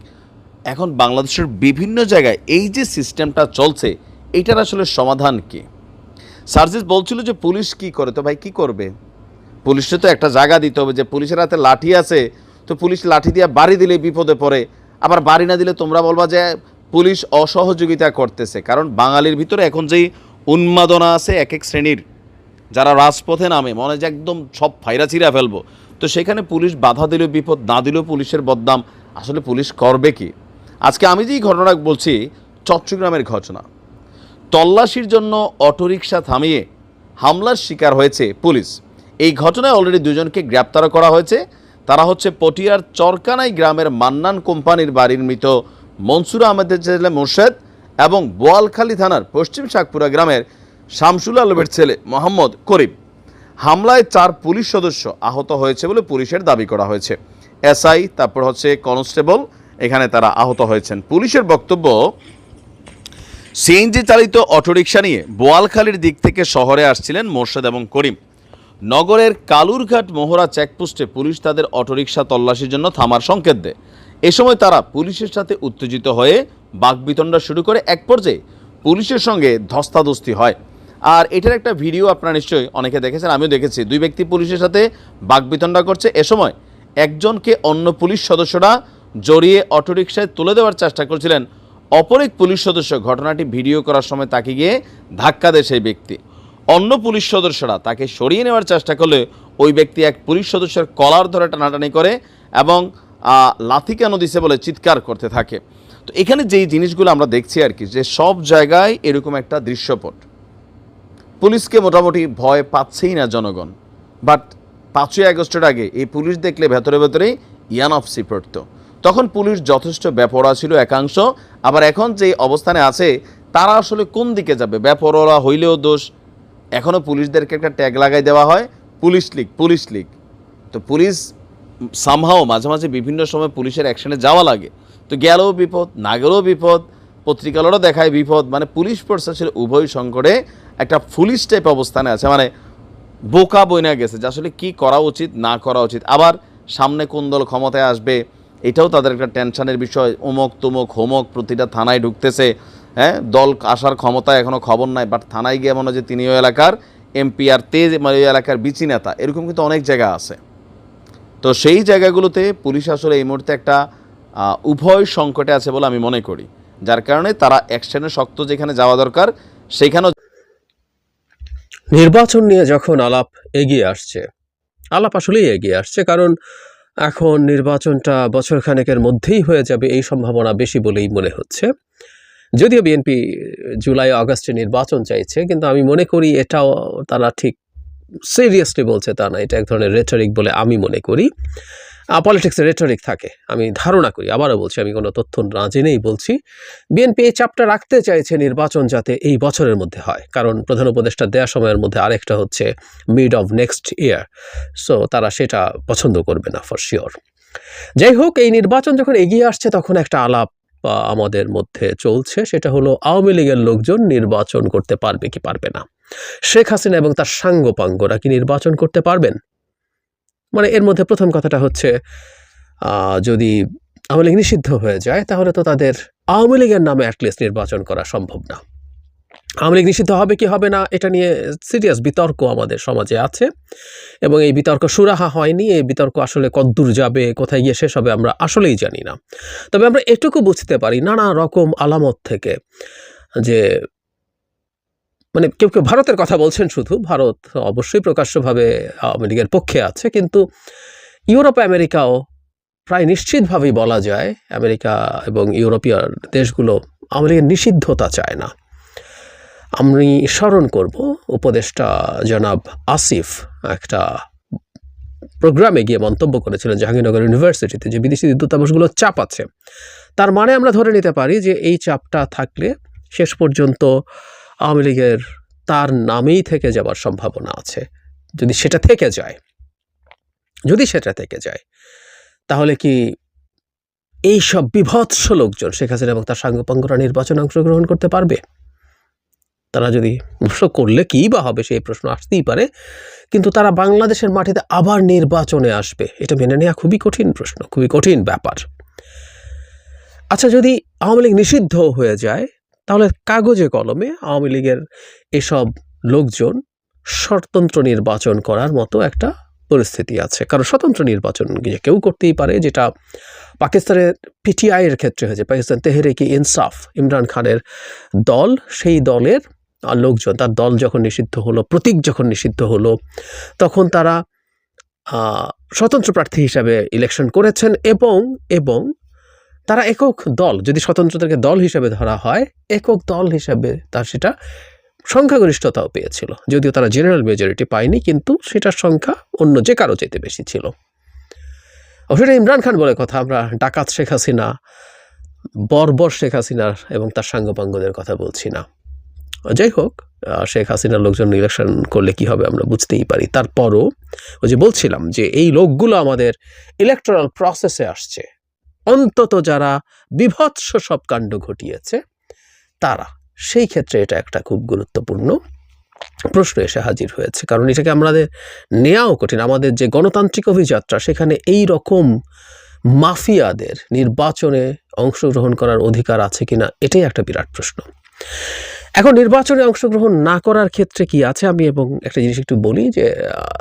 এখন বাংলাদেশের বিভিন্ন জায়গায় এই যে সিস্টেমটা চলছে, এইটার আসলে সমাধান কি? সার্জিস বলছিল যে পুলিশ কি করে, তো ভাই কি করবে? পুলিশে তো একটা জায়গা দিতে হবে, যে পুলিশের হাতে লাঠি আছে, তো পুলিশ লাঠি দিয়ে বাড়ি দিলে বিপদে পড়ে, আবার বাড়ি না দিলে তোমরা বলবা যে পুলিশ অসহযোগিতা করতেছে। কারণ বাঙালির ভিতরে এখন যেই উন্মাদনা আছে এক এক শ্রেণীর, যারা রাজপথে নামে মনে যে একদম সব ফাইরা চিরা ফেলবো, তো সেখানে পুলিশ বাধা দিলেও বিপদ, না দিলেও পুলিশের বদনাম। আসলে পুলিশ করবে কি? আজকে আমি যেই ঘটনা বলছি চট্টগ্রামের ঘটনা, তল্লাশির জন্য অটোরিকশা থামিয়ে হামলার শিকার হয়েছে পুলিশ। এই ঘটনায় অলরেডি দুজনকে গ্রেপ্তার করা হয়েছে। তারা হচ্ছে পটিয়ার চরকানাই গ্রামের মান্নান কোম্পানির বাড়ির মৃত মনসুর আহমেদের ছেলে মোর্শেদ এবং বোয়ালখালী থানার পশ্চিম শাকপুরা গ্রামের শামসুল আলমের ছেলে মোহাম্মদ করিম। হামলায় 4 পুলিশ সদস্য আহত হয়েছে বলে পুলিশের দাবি করা হয়েছে। এসআই তারপর হচ্ছে কনস্টেবল এখানে তারা আহত হয়েছেন। পুলিশের বক্তব্য, সিএনজি চালিত অটোরিকশা নিয়ে বোয়ালখালীর দিক থেকে শহরে আসছিলেন মোর্শেদ এবং করিম। নগরের কালুরঘাট মোহরা চেকপোস্টে পুলিশ তাদের অটোরিকশা তল্লাশির জন্য থামার সংকেত দেয়। এ সময় তারা পুলিশের সাথে উত্তেজিত হয়ে বাকবিতণ্ডা শুরু করে। এক পর্যায়ে পুলিশের সঙ্গে ধস্তাধস্তি হয়। আর এটার একটা ভিডিও আপনারা নিশ্চয়ই অনেকে দেখেছেন, আমিও দেখেছি। 2 ব্যক্তি পুলিশের সাথে বাকবিতণ্ডা করছে। এ সময় একজনকে অন্য পুলিশ সদস্যরা জড়িয়ে অটোরিকশায় তুলে দেওয়ার চেষ্টা করছিলেন। অপর এক পুলিশ সদস্য ঘটনাটি ভিডিও করার সময় তাকে গিয়ে ধাক্কা দেয় সেই ব্যক্তি। অন্য পুলিশ সদস্যরা তাকে সরিয়ে নেওয়ার চেষ্টা করলে ওই ব্যক্তি এক পুলিশ সদস্যের কলার ধরে টানাটানি করে এবং লাথি কেন দিছে বলে চিৎকার করতে থাকে। তো এখানে যেই জিনিসগুলো আমরা দেখছি আর কি, যে সব জায়গায় এরকম একটা দৃশ্যপট। পুলিশকে মোটামুটি ভয় পাচ্ছেই না জনগণ। বাট 5ই আগস্টের আগে এই পুলিশ দেখলে ভেতরে ভেতরেই ইয়ানফসি পড়ত। তখন পুলিশ যথেষ্ট বেপরোয়া ছিল একাংশ। আবার এখন যে অবস্থানে আছে তারা আসলে কোন দিকে যাবে? বেপরোয়া হইলেও দোষ। এখনও পুলিশদেরকে একটা ট্যাগ লাগাই দেওয়া হয় পুলিশ লীগ, পুলিশ লীগ। তো পুলিশ সামহাও মাঝে মাঝে বিভিন্ন সময় পুলিশের অ্যাকশনে যাওয়া লাগে। তো গেলেও বিপদ, না গেলেও বিপদ, পত্রিকালেরও দেখায় বিপদ। মানে পুলিশ প্রশাসন উভয় সংকটে একটা পুলিশ টাইপ অবস্থানে আছে। মানে বোকা বইনা গেছে যে আসলে কী করা উচিত না করা উচিত। আবার সামনে কোন দল ক্ষমতায় আসবে এটাও তাদের একটা টেনশনের বিষয়। অমুক তমুক হোমক প্রতিটা থানায় ঢুকতেছে। হ্যাঁ, দল আসার ক্ষমতা এখনও খবর নাই, বাট থানায় গিয়ে মনে হয় যে তিনি ওই এলাকার এমপি আর তেজ মানে ওই এলাকার বিচি নেতা, এরকম কিন্তু অনেক জায়গা আছে। তো সেই জায়গাগুলোতে পুলিশ আসলে এই মুহূর্তে একটা উভয় সংকটে আছে বলে আমি মনে করি, যার কারণে তারা অ্যাকশনে শক্ত যেখানে যাওয়া দরকার সেইখানেও। নির্বাচন নিয়ে যখন আলাপ এগিয়ে আসছে, আলাপ আসলেই এগিয়ে আসছে, কারণ এখন নির্বাচনটা বছরখানেকের মধ্যেই হয়ে যাবে এই সম্ভাবনা বেশি বলেই মনে হচ্ছে। যদিও বিএনপি জুলাই আগস্টে নির্বাচন চাইছে, কিন্তু আমি মনে করি এটাও তারা ঠিক সিরিয়াসলি বলছে তা না। এটা এক ধরনের রেটরিক বলে আমি মনে করি। পলিটিক্সে রেটরিক থাকে আমি ধারণা করি। আবারও বলছি, আমি কোনো তথ্য না জেনেই বলছি। বিএনপি এই চাপটা রাখতে চাইছে নির্বাচন যাতে এই বছরের মধ্যে হয়, কারণ প্রধান উপদেষ্টা দেওয়া সময়ের মধ্যে আরেকটা হচ্ছে mid of next year. So তারা সেটা পছন্দ করবে না ফর শিওর। যাই হোক, এই নির্বাচন যখন এগিয়ে আসছে তখন একটা আলাপ আমাদের মধ্যে চলছে, সেটা হলো আওয়ামী লীগের লোকজন নির্বাচন করতে পারবে কি পারবে না। শেখ হাসিনা এবং তার সাঙ্গপাঙ্গরা কি নির্বাচন করতে পারবেন? মানে এর মধ্যে প্রথম কথাটা হচ্ছে, যদি আওয়ামী লীগ নিষিদ্ধ হয়ে যায় তাহলে তো তাদের আওয়ামী লীগের নামে অ্যাটলিস্ট নির্বাচন করা সম্ভব না। আওয়ামী লীগ নিষিদ্ধ হবে কি হবে না এটা নিয়ে সিরিয়াস বিতর্ক আমাদের সমাজে আছে, এবং এই বিতর্ক সুরাহা হয়নি। এই বিতর্ক আসলে কদ্দূর যাবে, কোথায় গিয়ে শেষ হবে আমরা আসলেই জানি না। তবে আমরা এটুকু বুঝতে পারি নানা রকম আলামত থেকে যে, মানে কেউ কেউ ভারতের কথা বলছেন, শুধু ভারত অবশ্যই প্রকাশ্যভাবে আওয়ামী লীগের পক্ষে আছে, কিন্তু ইউরোপ আমেরিকাও প্রায় নিশ্চিতভাবেই বলা যায়, আমেরিকা এবং ইউরোপীয় দেশগুলো আওয়ামী লীগের নিষিদ্ধতা চায় না। আমি স্মরণ করব উপদেষ্টা জনাব আসিফ একটা প্রোগ্রামে গিয়ে মন্তব্য করেছিলেন জাহাঙ্গীরনগর ইউনিভার্সিটিতে, যে বিদেশি দূতাবাসগুলোর চাপ আছে। তার মানে আমরা ধরে নিতে পারি যে এই চাপটা থাকলে শেষ পর্যন্ত আওয়ামী লীগের তার নামেই থেকে যাওয়ার সম্ভাবনা আছে। যদি সেটা থেকে যায় তাহলে কি এই সব বিভৎস লোকজন শেখ হাসিনা এবং তার সাঙ্গপাঙ্গরা নির্বাচনে অংশগ্রহণ করতে পারবে? তারা যদি করলে কী বা হবে সেই প্রশ্ন আসতেই পারে, কিন্তু তারা বাংলাদেশের মাটিতে আবার নির্বাচনে আসবে, এটা মেনে নেওয়া খুবই কঠিন প্রশ্ন, খুবই কঠিন ব্যাপার। আচ্ছা, যদি আওয়ামী লীগ নিষিদ্ধ হয়ে যায় তাহলে কাগজে কলমে আওয়ামী লীগের এসব লোকজন স্বতন্ত্র নির্বাচন করার মতো একটা পরিস্থিতি আছে, কারণ স্বতন্ত্র নির্বাচন যে কেউ করতেই পারে, যেটা পাকিস্তানের পিটিআই এর ক্ষেত্রে হয়েছে, পাকিস্তান তেহরিক ইনসাফ, ইমরান খানের দল, সেই দলের লোকজন, তার দল যখন নিষিদ্ধ হলো, প্রতীক যখন নিষিদ্ধ হলো, তখন তারা স্বতন্ত্র প্রার্থী হিসাবে ইলেকশন করেছেন এবং তারা একক দল, যদি স্বতন্ত্রতাকে দল হিসাবে ধরা হয়, একক দল হিসাবে তার সেটা সংখ্যাগরিষ্ঠতাও পেয়েছিল, যদিও তারা জেনারেল মেজরিটি পায়নি, কিন্তু সেটার সংখ্যা অন্য যে কারো চাইতে বেশি ছিল। সেটা ইমরান খান বলে কথা, আমরা ডাকাত শেখ হাসিনা, বর্বর শেখ হাসিনার এবং তার সাঙ্গপাঙ্গদের কথা বলছি না। যাই হোক, শেখ হাসিনার লোকজন ইলেকশন করলে কি হবে আমরা বুঝতেই পারি। তারপরও ওই যে বলছিলাম যে এই লোকগুলো আমাদের ইলেকটোরাল প্রসেসে আসছে, অন্তত যারা বিভৎস সব কাণ্ড ঘটিয়েছে তারা, সেই ক্ষেত্রে এটা একটা খুব গুরুত্বপূর্ণ প্রশ্ন এসে হাজির হয়েছে, কারণ এটাকে আমাদের নেওয়াও কঠিন। আমাদের যে গণতান্ত্রিক অভিযাত্রা, সেখানে এই রকম মাফিয়াদের নির্বাচনে অংশগ্রহণ করার অধিকার আছে কিনা, এটাই একটা বিরাট প্রশ্ন। এখন নির্বাচনে অংশগ্রহণ না করার ক্ষেত্রে কি আছে, আমি এবং একটা জিনিস একটু বলি যে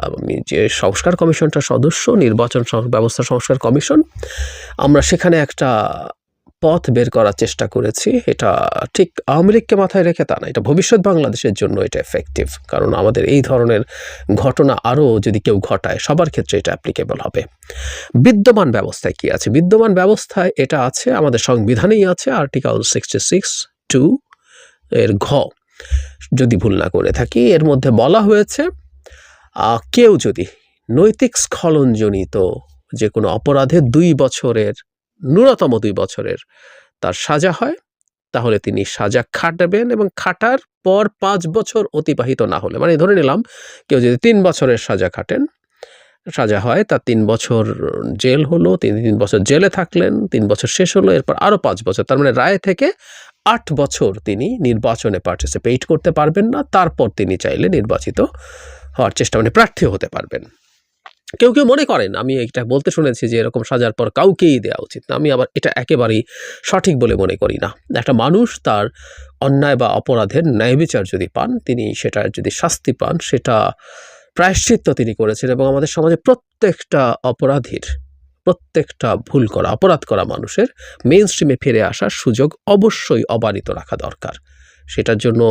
আমি যে সংস্কার কমিশনটার সদস্য, নির্বাচন ব্যবস্থা সংস্কার কমিশন, আমরা সেখানে একটা পথ বের করার চেষ্টা করেছি। এটা ঠিক আওয়ামী লীগকে মাথায় রেখে তা না, এটা ভবিষ্যৎ বাংলাদেশের জন্য এটা এফেক্টিভ, কারণ আমাদের এই ধরনের ঘটনা আরও যদি কেউ ঘটায়, সবার ক্ষেত্রে এটা অ্যাপ্লিকেবল হবে। বিদ্যমান ব্যবস্থায় কি আছে? বিদ্যমান ব্যবস্থায় এটা আছে, আমাদের সংবিধানেই আছে, আর্টিকেল 66(2) এর ঘ, যদি ভুল না করে থাকি, এর মধ্যে বলা হয়েছে কেউ যদি নৈতিক স্খলনজনিত যে কোনো অপরাধে 2 বছরের, ন্যূনতম 2 বছরের তার সাজা হয়, তাহলে তিনি সাজা খাটবেন, এবং খাটার পর 5 বছর অতিবাহিত না হলে, মানে ধরে নিলাম কেউ যদি 3 বছরের সাজা হয়, তার 3 বছর জেল হলো, 3 বছর জেলে থাকলেন, 3 বছর শেষ হলো, এরপর আরও 5 বছর, তার মানে রায় থেকে 8 বছর তিনি নির্বাচনে পার্টিসিপেট করতে পারবেন না। তারপর তিনি চাইলে নির্বাচিত হওয়ার চেষ্টা, মানে প্রার্থী হতে পারবেন। কেউ কেউ মনে করেন, আমি এটা বলতে শুনেছি যে এরকম সাজার পর কাউকেই দেওয়া উচিত না। আমি আবার এটা একেবারেই সঠিক বলে মনে করি না। একটা মানুষ তার অন্যায় বা অপরাধের ন্যায় বিচার যদি পান, তিনি সেটা যদি শাস্তি পান, সেটা প্রায়শ্চিত্ত তিনি করেছেন, এবং আমাদের সমাজে প্রত্যেকটা অপরাধীর, প্রত্যেকটা অপরাধ করা মানুষের মেইন স্ট্রিমে ফিরে আসার সুযোগ অবশ্যই অবারিত রাখা দরকার। সেটার জন্য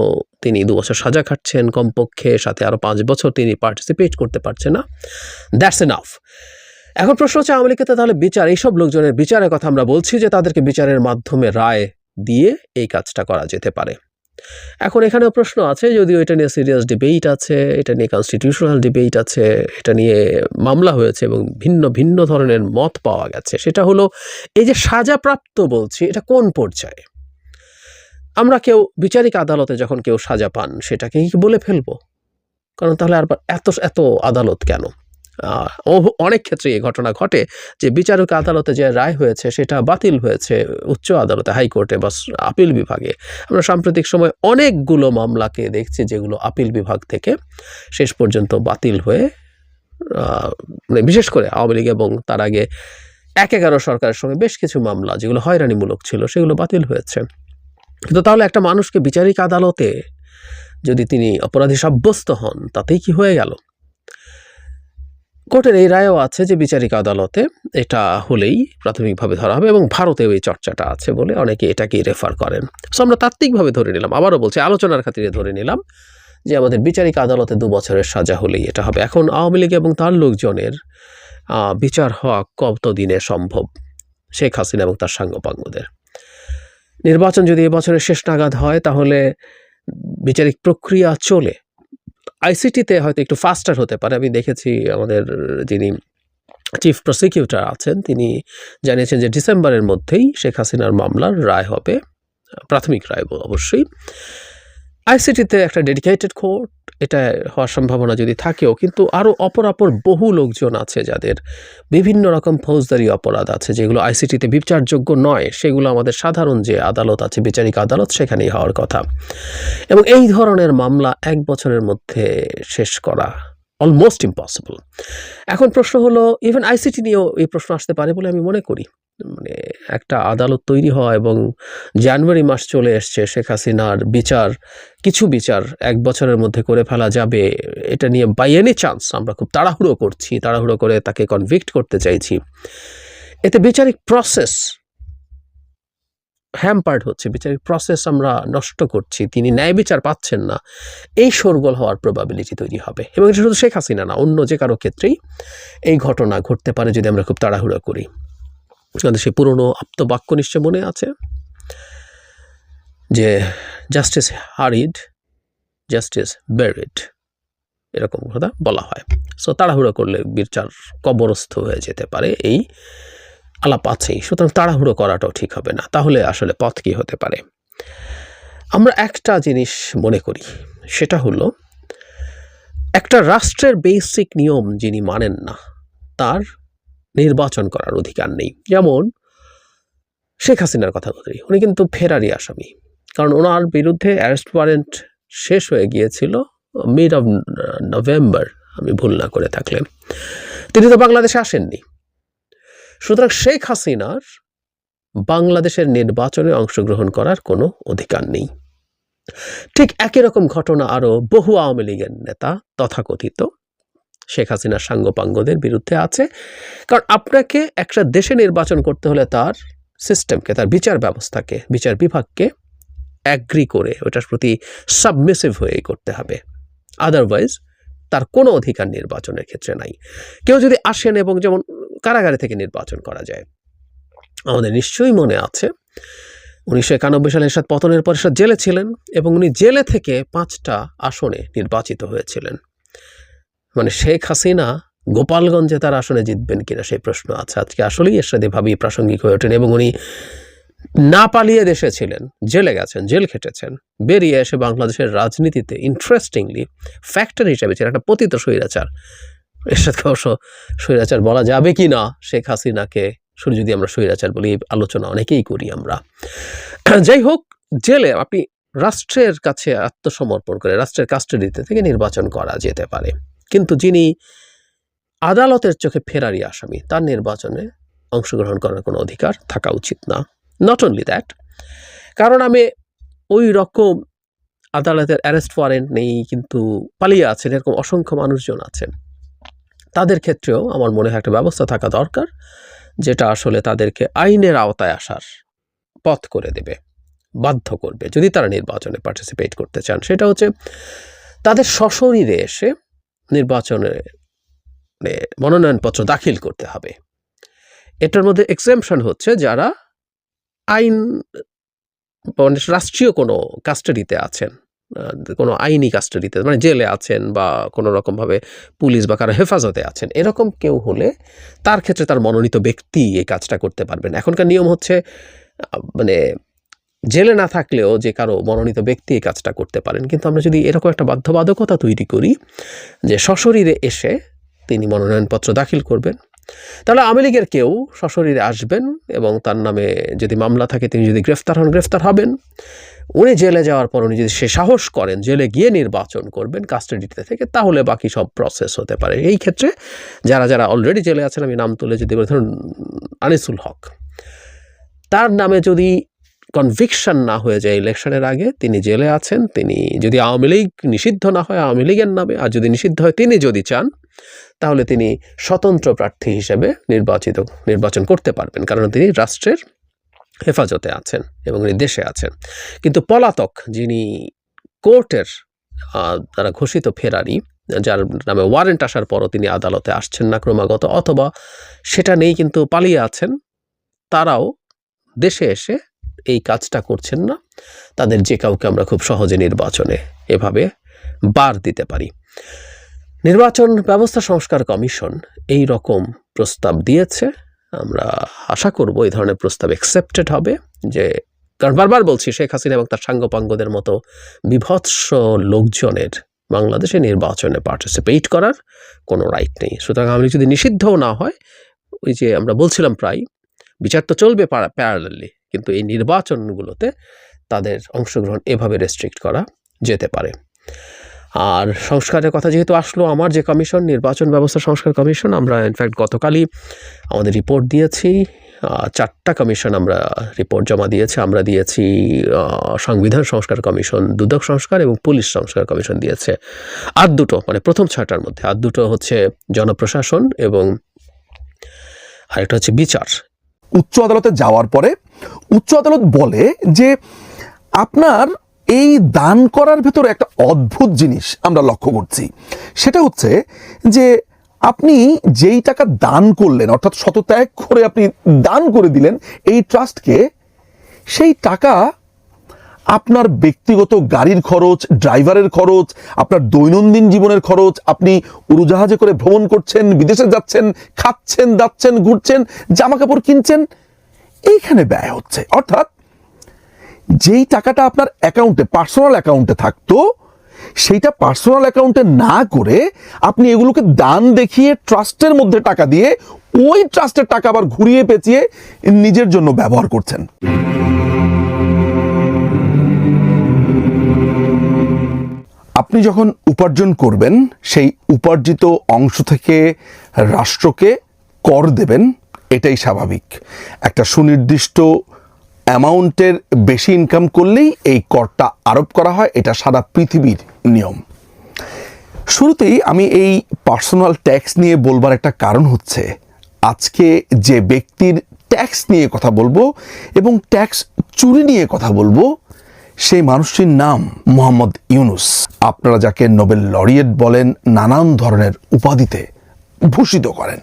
তিনি 2 বছর সাজা খাটছেন কমপক্ষে, সাথে আরও 5 বছর তিনি পার্টিসিপেট করতে পারছেন না, দ্যাটস এনাফ। এখন প্রশ্ন হচ্ছে, আওয়ামী লীগকে তাহলে বিচার, এইসব লোকজনের বিচারের কথা আমরা বলছি যে তাদেরকে বিচারের মাধ্যমে রায় দিয়ে এই কাজটা করা যেতে পারে। এখন এখানেও প্রশ্ন আছে, যদিও এটা নিয়ে সিরিয়াস ডিবেট আছে, এটা নিয়ে কনস্টিটিউশনাল ডিবেট আছে, এটা নিয়ে মামলা হয়েছে এবং ভিন্ন ভিন্ন ধরনের মত পাওয়া গেছে। সেটা হলো এই যে সাজাপ্রাপ্ত বলছি, এটা কোন পর্যায়ে? আমরা কেউ বিচারিক আদালতে যখন কেউ সাজা পান, সেটাকে কি বলে ফেলবো? কারণ তাহলে আর এত আদালত কেন? অনেক ক্ষেত্রে এই ঘটনা ঘটে যে বিচারিক আদালতে যে রায় হয়েছে সেটা বাতিল হয়েছে উচ্চ আদালতে, হাইকোর্টে বা আপিল বিভাগে। আমরা সাম্প্রতিক সময় অনেকগুলো মামলাকে দেখছি যেগুলো আপিল বিভাগ থেকে শেষ পর্যন্ত বাতিল হয়ে, মানে বিশেষ করে আওয়ামী লীগ এবং তার আগে 1-11 সরকারের সঙ্গে বেশ কিছু মামলা যেগুলো হয়রানিমূলক ছিল, সেগুলো বাতিল হয়েছে। কিন্তু তাহলে একটা মানুষকে বিচারিক আদালতে যদি তিনি অপরাধী সাব্যস্ত হন, তাতেই কি হয়ে গেল? কোর্টের এই রায়ও আছে যে বিচারিক আদালতে এটা হলেই প্রাথমিকভাবে ধরা হবে, এবং ভারতেও এই চর্চাটা আছে বলে অনেকে এটাকেই রেফার করেন। সো আমরা তাত্ত্বিকভাবে ধরে নিলাম, আবারও বলছি, আলোচনার খাতিরে ধরে নিলাম যে আমাদের বিচারিক আদালতে 2 বছরের সাজা হলেই এটা হবে। এখন আওয়ামী লীগ এবং তার লোকজনের বিচার হওয়া কত দিনে সম্ভব? শেখ হাসিনা এবং তার সাঙ্গপাঙ্গদের নির্বাচন যদি এবছরের শেষ নাগাদ হয়, তাহলে বিচারিক প্রক্রিয়া চলে আইসিটিতে হয়তো একটু ফাস্টার হতে পারে। আমি দেখেছি আমাদের যিনি চিফ প্রসিকিউটর আছেন, তিনি জানিয়েছেন যে ডিসেম্বরের মধ্যেই শেখ হাসিনার মামলার রায় হবে, প্রাথমিক রায় অবশ্যই। আইসিটিতে একটা ডেডিকেটেড কোর্ট, এটা হওয়ার সম্ভাবনা যদি থাকেও, কিন্তু আরও অপরাপর বহু লোকজন আছে যাদের বিভিন্ন রকম ফৌজদারি অপরাধ আছে যেগুলো আইসিটিতে বিচারযোগ্য নয়, সেগুলো আমাদের সাধারণ যে আদালত আছে, বিচারিক আদালত, সেখানেই হওয়ার কথা। এবং এই ধরনের মামলা 1 বছরের মধ্যে শেষ করা অলমোস্ট ইম্পসিবল। এখন প্রশ্ন হলো, ইভেন আইসিটি নিয়েও এই প্রশ্ন আসতে পারে বলে আমি মনে করি। মানে একটা আদালত তৈরি হওয়া এবং জানুয়ারি মাস চলে এসছে, শেখ হাসিনার কিছু বিচার 1 বছরের মধ্যে করে ফেলা যাবে, এটা নিয়ে বাই এনি চান্স আমরা খুব তাড়াহুড়ো করে তাকে কনভিক্ট করতে চাইছি, এতে বিচারিক প্রসেস হ্যাম্পার্ড হচ্ছে, বিচারিক প্রসেস আমরা নষ্ট করছি, তিনি ন্যায় বিচার পাচ্ছেন না, এই শোরগোল হওয়ার প্রবাবিলিটি তৈরি হবে। এবং এটা শুধু শেখ হাসিনা না, অন্য যে কারো ক্ষেত্রেই এই ঘটনা ঘটতে পারে যদি আমরা খুব তাড়াহুড়ো করি। আমাদের সেই পুরনো আপ্তবাক্য নিশ্চয় মনে আছে যে জাস্টিস হারিড, জাস্টিস ব্যারিড, এরকম কথা বলা হয়। সো তাড়াহুড়ো করলে বিচার কবরস্থ হয়ে যেতে পারে, এই আলাপ আছেই। সুতরাং তাড়াহুড়ো করাটাও ঠিক হবে না। তাহলে আসলে পথ কি হতে পারে? আমরা একটা জিনিস মনে করি, সেটা হলো একটা রাষ্ট্রের বেসিক নিয়ম যিনি মানেন না তার নির্বাচন করার অধিকার নেই। যেমন শেখ হাসিনার কথা বলি, উনি কিন্তু ফেরারি আসামি, কারণ ওনার বিরুদ্ধে অ্যারেস্ট ওয়ারেন্ট শেষ হয়ে গিয়েছিল মিড অফ নভেম্বর, আমি ভুল না করে থাকলে। তিনি তো বাংলাদেশে আসেননি। সুতরাং শেখ হাসিনার বাংলাদেশের নির্বাচনে অংশগ্রহণ করার কোনো অধিকার নেই। ঠিক একই রকম ঘটনা আরো বহু আওয়ামী লীগের নেতা তথাকথিত শেখ হাসিনার সাঙ্গপাঙ্গদের বিরুদ্ধে আছে। কারণ আপনাকে একটা দেশে নির্বাচন করতে হলে তার সিস্টেমকে, তার বিচার ব্যবস্থাকে, বিচার বিভাগকে অ্যাগ্রি করে ওটার প্রতি সাবমিসিভ হয়েই করতে হবে, আদারওয়াইজ তার কোনো অধিকার নির্বাচনের ক্ষেত্রে নাই। কেউ যদি আসেন এবং যেমন কারাগারে থেকে নির্বাচন করা যায়, আমাদের নিশ্চয়ই মনে আছে 1991 সালে এরশাদ পতনের পর এরশাদ জেলে ছিলেন এবং উনি জেলে থেকে 5টা আসনে নির্বাচিত হয়েছিলেন। মানে শেখ হাসিনা গোপালগঞ্জে তার আসনে জিতবেন কিনা সেই প্রশ্ন আছে। আজকে আসলেই এরশাদ এভাবেই প্রাসঙ্গিক হয়ে ওঠেন এবং উনি না পালিয়ে দেশে ছিলেন, জেলে গেছেন, জেল খেটেছেন, বেরিয়ে এসে বাংলাদেশের রাজনীতিতে ইন্টারেস্টিংলি ফ্যাক্টর হিসেবে ছিলেন একটা পতিত স্বৈরাচার। এরশাদকে অবশ্য স্বৈরাচার বলা যাবে কি না, শেখ হাসিনাকে শুধু যদি আমরা স্বৈরাচার বলি, আলোচনা অনেকেই করি আমরা। যাই হোক, জেলে আপনি রাষ্ট্রের কাছে আত্মসমর্পণ করে রাষ্ট্রের কাস্টাডিতে থেকে নির্বাচন করা যেতে পারে, কিন্তু যিনি আদালতের চোখে ফেরারি আসামি তার নির্বাচনে অংশগ্রহণ করার কোনো অধিকার থাকা উচিত না। নট অনলি দ্যাট, কারণ আমি ওই রকম আদালতের অ্যারেস্ট ওয়ারেন্ট নেই কিন্তু পালিয়ে আছেন এরকম অসংখ্য মানুষজন আছেন, তাদের ক্ষেত্রেও আমার মনে হয় একটা ব্যবস্থা থাকা দরকার যেটা আসলে তাদেরকে আইনের আওতায় আসার পথ করে দেবে, বাধ্য করবে যদি তারা নির্বাচনে পার্টিসিপেট করতে চান। সেটা হচ্ছে তাদের সশরীরে এসে নির্বাচনে মনোনয়নপত্র দাখিল করতে হবে। এটার মধ্যে এক্সেমশন হচ্ছে যারা আইন রাষ্ট্রীয় কোনো কাস্টাডিতে আছেন, কোনো আইনি কাস্টাডিতে, মানে জেলে আছেন বা কোনো রকমভাবে পুলিশ বা কারো হেফাজতে আছেন, এরকম কেউ হলে তার ক্ষেত্রে তার মনোনীত ব্যক্তি এই কাজটা করতে পারবেন। এখনকার নিয়ম হচ্ছে মানে জেলে না থাকলেও যে কারো মনোনীত ব্যক্তি এই কাজটা করতে পারেন, কিন্তু আমরা যদি এরকম একটা বাধ্যবাধকতা তৈরি করি যে সশরীরে এসে তিনি মনোনয়নপত্র দাখিল করবেন, তাহলে আওয়ামী লীগের কেউ সশরীরে আসবেন এবং তার নামে যদি মামলা থাকে তিনি যদি গ্রেফতার হন, গ্রেফতার হবেন। উনি জেলে যাওয়ার পর উনি যদি সে সাহস করেন জেলে গিয়ে নির্বাচন করবেন কাস্টাডিতে থেকে, তাহলে বাকি সব প্রসেস হতে পারে। এই ক্ষেত্রে যারা যারা অলরেডি জেলে আছেন, আমি নাম তুলে যদি ধরুন আনিসুল হক, তার নামে যদি কনভিকশন না হয়ে যায় ইলেকশনের আগে, তিনি জেলে আছেন, তিনি যদি আওয়ামী লীগ নিষিদ্ধ না হয় আওয়ামী লীগের নামে, আর যদি নিষিদ্ধ হয় তিনি যদি চান, তাহলে তিনি স্বতন্ত্র প্রার্থী হিসেবে নির্বাচন করতে পারবেন, কারণ তিনি রাষ্ট্রের হেফাজতে আছেন এবং উনি দেশে আছেন। কিন্তু পলাতক যিনি কোর্টের দ্বারা ঘোষিত ফেরারি, যার নামে ওয়ারেন্ট আসার পরও তিনি আদালতে আসছেন না ক্রমাগত, অথবা সেটা নেই কিন্তু পালিয়ে আছেন, তারাও দেশে এসে এই কাজটা করছেন না, তাদের যে কাউকে আমরা খুব সহজে নির্বাচনে এভাবে বার দিতে পারি। নির্বাচন ব্যবস্থা সংস্কার কমিশন এই রকম প্রস্তাব দিয়েছে, আমরা আশা করব এই ধরনের প্রস্তাব অ্যাকসেপ্টেড হবে। যে কারণ বারবার বলছি, শেখ হাসিনা এবং তার সাঙ্গপাঙ্গদের মতো বিভৎস লোকজনের বাংলাদেশে নির্বাচনে পার্টিসিপেট করার কোনো রাইট নেই। সুতরাং আমি যদি নিষিদ্ধও না হয়, ওই যে আমরা বলছিলাম প্রায় বিচার তো চলবে প্যারালালি, কিন্তু এই নির্বাচনগুলোতে তাদের অংশগ্রহণ এভাবে রেস্ট্রিক্ট করা যেতে পারে। আর সংস্কারের কথা যেহেতু আসলো, আমার যে কমিশন, নির্বাচন ব্যবস্থা সংস্কার কমিশন, আমরা ইনফ্যাক্ট গতকালই আমাদের রিপোর্ট দিয়েছি। 4টা কমিশন আমরা রিপোর্ট জমা দিয়েছি। আমরা দিয়েছি সংবিধান সংস্কার কমিশন, দুদক সংস্কার এবং পুলিশ সংস্কার কমিশন দিয়েছে। আর দুটো, মানে প্রথম 6টার মধ্যে আর দুটো হচ্ছে জনপ্রশাসন এবং আরেকটা হচ্ছে বিচার। উচ্চ আদালতে যাওয়ার পরে উচ্চ আদালত বলে যে আপনার এই দান করার ভেতরে একটা অদ্ভুত জিনিস আমরা লক্ষ্য করছি। সেটা হচ্ছে যে আপনি যেই টাকা দান করলেন, অর্থাৎ শতত্যাগ করে আপনি দান করে দিলেন এই ট্রাস্টকে, সেই টাকা আপনার ব্যক্তিগত গাড়ির খরচ, ড্রাইভারের খরচ, আপনার দৈনন্দিন জীবনের খরচ, আপনি উড়োজাহাজে করে ভ্রমণ করছেন, বিদেশে যাচ্ছেন, খাচ্ছেন, দাচ্ছেন, ঘুরছেন, জামা কাপড় কিনছেন, এইখানে ব্যয় হচ্ছে। অর্থাৎ যেই টাকাটা আপনার অ্যাকাউন্টে, পার্সোনাল অ্যাকাউন্টে থাকতো, সেইটা পার্সোনাল অ্যাকাউন্টে না করে আপনি এগুলোকে দান দেখিয়ে ট্রাস্টের মধ্যে টাকা দিয়ে ওই ট্রাস্টের টাকা আবার ঘুরিয়ে পেঁচিয়ে নিজের জন্য ব্যবহার করছেন। আপনি যখন উপার্জন করবেন, সেই উপার্জিত অংশ থেকে রাষ্ট্রকে কর দেবেন, এটাই স্বাভাবিক। একটা সুনির্দিষ্ট অ্যামাউন্টের বেশি ইনকাম করলেই এই করটা আরোপ করা হয়, এটা সারা পৃথিবীর নিয়ম। শুরুতেই আমি এই পার্সোনাল ট্যাক্স নিয়ে বলবার একটা কারণ হচ্ছে, আজকে যে ব্যক্তির ট্যাক্স নিয়ে কথা বলবো এবং ট্যাক্স চুরি নিয়ে কথা বলবো, সেই মানুষটির নাম মোহাম্মদ ইউনুস। আপনারা যাকে নোবেল লরিয়েট বলেন, নানান ধরনের উপাধিতে ভূষিত করেন।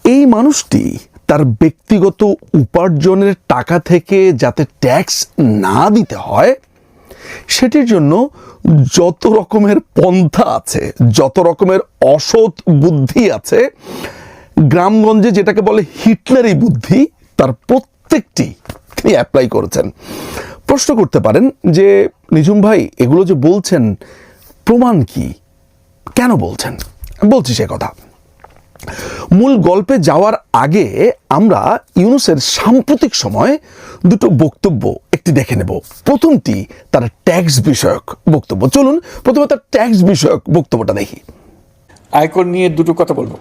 এই মানুষটি তার ব্যক্তিগত উপার্জনের টাকা থেকে যাতে ট্যাক্স না দিতে হয়, সেটির জন্য যত রকমের পন্থা আছে, যত রকমের অসৎ বুদ্ধি আছে, গ্রামগঞ্জে যেটাকে বলে হিটলারি বুদ্ধি, তার প্রত্যেকটি তিনি অ্যাপ্লাই করেছেন। প্রশ্ন করতে পারেন যে নিঝুম ভাই, এগুলো যে বলছেন প্রমাণ কি, কেন বলছেন? বলছি সে কথা। মূল গল্পে যাওয়ার আগে আমরা ইউনুসের সাম্প্রতিক সময় দুটো বক্তব্য একটি দেখে নেব। প্রথমটি তার ট্যাক্স বিষয়ক বক্তব্য। চলুন প্রথমে তার ট্যাক্স বিষয়ক বক্তব্যটা দেখি। আয়কর নিয়ে দুটো কথা বলবো।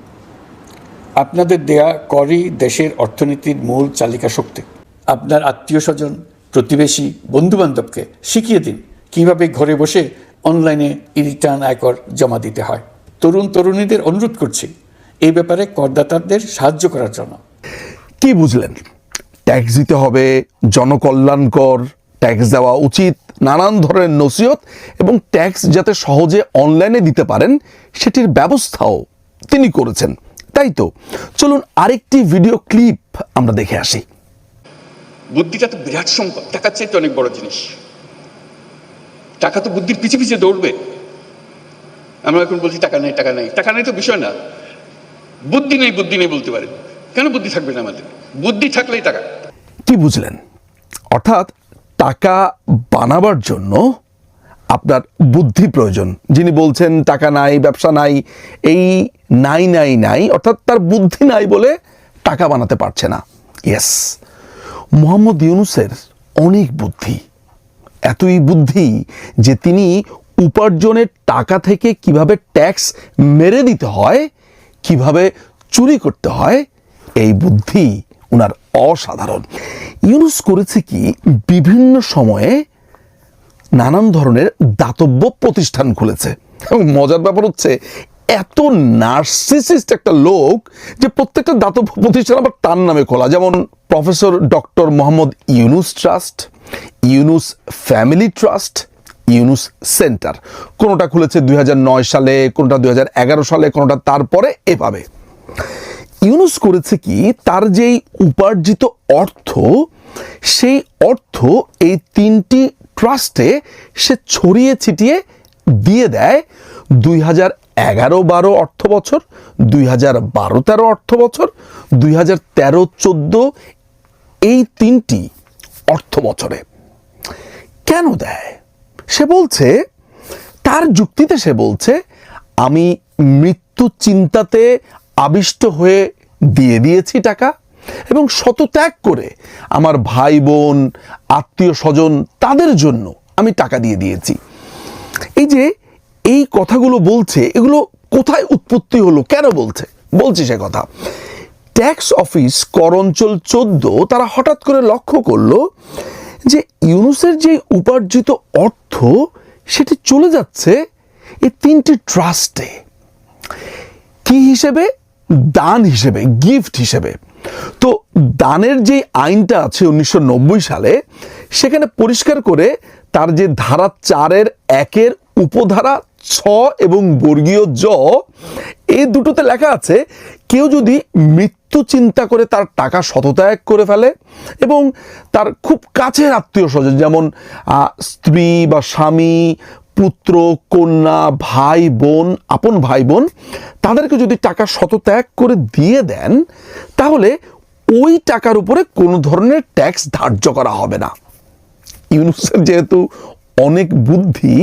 আপনাদের দেয়া করই দেশের অর্থনীতির মূল চালিকা শক্তি। আপনার আত্মীয় স্বজন, প্রতিবেশী, বন্ধুবান্ধবকে শিখিয়ে দিন কিভাবে ঘরে বসে অনলাইনে রিটার্ন আয়কর জমা দিতে হয়। তরুণ তরুণীদের অনুরোধ করছি এই ব্যাপারে করদাতাদের সাহায্য করার জন্য। কি বুঝলেন? ট্যাক্স দিতে হবে, জনকল্যাণকর, ট্যাক্স দেওয়া উচিত, নানান ধরনের নসিহত এবং ট্যাক্স যাতে সহজে অনলাইনে দিতে পারেন সেটির ব্যবস্থাও তিনি করেছেন, তাই তো? চলুন আরেকটি ভিডিও ক্লিপ আমরা দেখে আসি। বুদ্ধিটা তো বিরাট সম্পদ, টাকার চাইতে অনেক বড় জিনিস। টাকা তো বুদ্ধির পিছে পিছে দৌড়বে। আমরা এখন বলছি টাকা নেই, টাকা নেই। টাকা নেই তো বিষয় না, বুদ্ধি নেই, বুদ্ধি নেই বলতে পারেন। কেন বুদ্ধি থাকবে না আমাদের? বুদ্ধি থাকলেই টাকা। কি বুঝলেন? অর্থাৎ টাকা বানাবার জন্য আপনার বুদ্ধি প্রয়োজন। যিনি বলছেন টাকা নাই, ব্যবসা নাই, এই নাই নাই নাই, অর্থাৎ তার বুদ্ধি নাই বলে টাকা বানাতে পারছে না। ইয়েস, মোহাম্মদ ইউনুসের অনেক বুদ্ধি, এতই বুদ্ধি যে তিনি উপার্জনের টাকা থেকে কিভাবে ট্যাক্স মেরে দিতে হয়, কিভাবে চুরি করতে হয়, এই বুদ্ধি ওনার অসাধারণ। ইউনুস করেছে কি, বিভিন্ন সময়ে নানান ধরনের দাতব্য প্রতিষ্ঠান খুলেছে এবং মজার ব্যাপার হচ্ছে এত নার্সিসিস্ট একটা লোক যে প্রত্যেকটা দাতব্য প্রতিষ্ঠান আবার তার নামে খোলা। যেমন professor doctor Mohammad Yunus trust, Yunus family trust, Yunus centre. কোনোটা খুলেছে 2009 সালে, কোনোটা 2011 সালে, কোনোটা তারপরে, এভাবে। ইউনুস করেছে কি, তার যেই উপার্জিত অর্থ, সেই অর্থ এই 3টি ট্রাস্টে সে ছড়িয়ে ছিটিয়ে দিয়ে দেয় 2011-12 অর্থ বছর, 2012-13 অর্থ বছর, 2013-14 এই 3টি অর্থ বছরে। কেন দেয়? সে বলছে, তার যুক্তিতে সে বলছে, আমি মৃত্যু চিন্তাতে আবিষ্ট হয়ে দিয়ে দিয়েছি টাকা এবং শতত্যাগ করে আমার ভাই বোন, আত্মীয় স্বজন, তাদের জন্য আমি টাকা দিয়ে দিয়েছি। এই যে এই কথাগুলো বলছে, এগুলো কোথায় উৎপত্তি হলো, কেন বলছি সে কথা। ট্যাক্স অফিস কর অঞ্চল 14 তারা হঠাৎ করে লক্ষ্য করলো যে ইউনূসের যে উপার্জিত অর্থ সেটি চলে যাচ্ছে এই 3টি ট্রাস্টে। কি হিসেবে? দান হিসেবে, গিফট হিসেবে। তো দানের যে আইনটা আছে 1990 সালে, সেখানে পরিষ্কার করে তার যে ধারা 4-1 উপধারা 6 এবং বর্গীয় জ, এই দুটোতে লেখা আছে কেউ যদি মৃত্যু চিন্তা করে তার টাকা শতত্যাগ করে ফেলে এবং তার খুব কাছের আত্মীয় স্বজন, যেমন স্ত্রী বা স্বামী, পুত্র, কন্যা, ভাই বোন, আপন ভাই বোন, তাদেরকে যদি টাকা শতত্যাগ করে দিয়ে দেন, তাহলে ওই টাকার উপরে কোনো ধরনের ট্যাক্স ধার্য করা হবে না। ইউনূসের যেহেতু অনেক বুদ্ধি,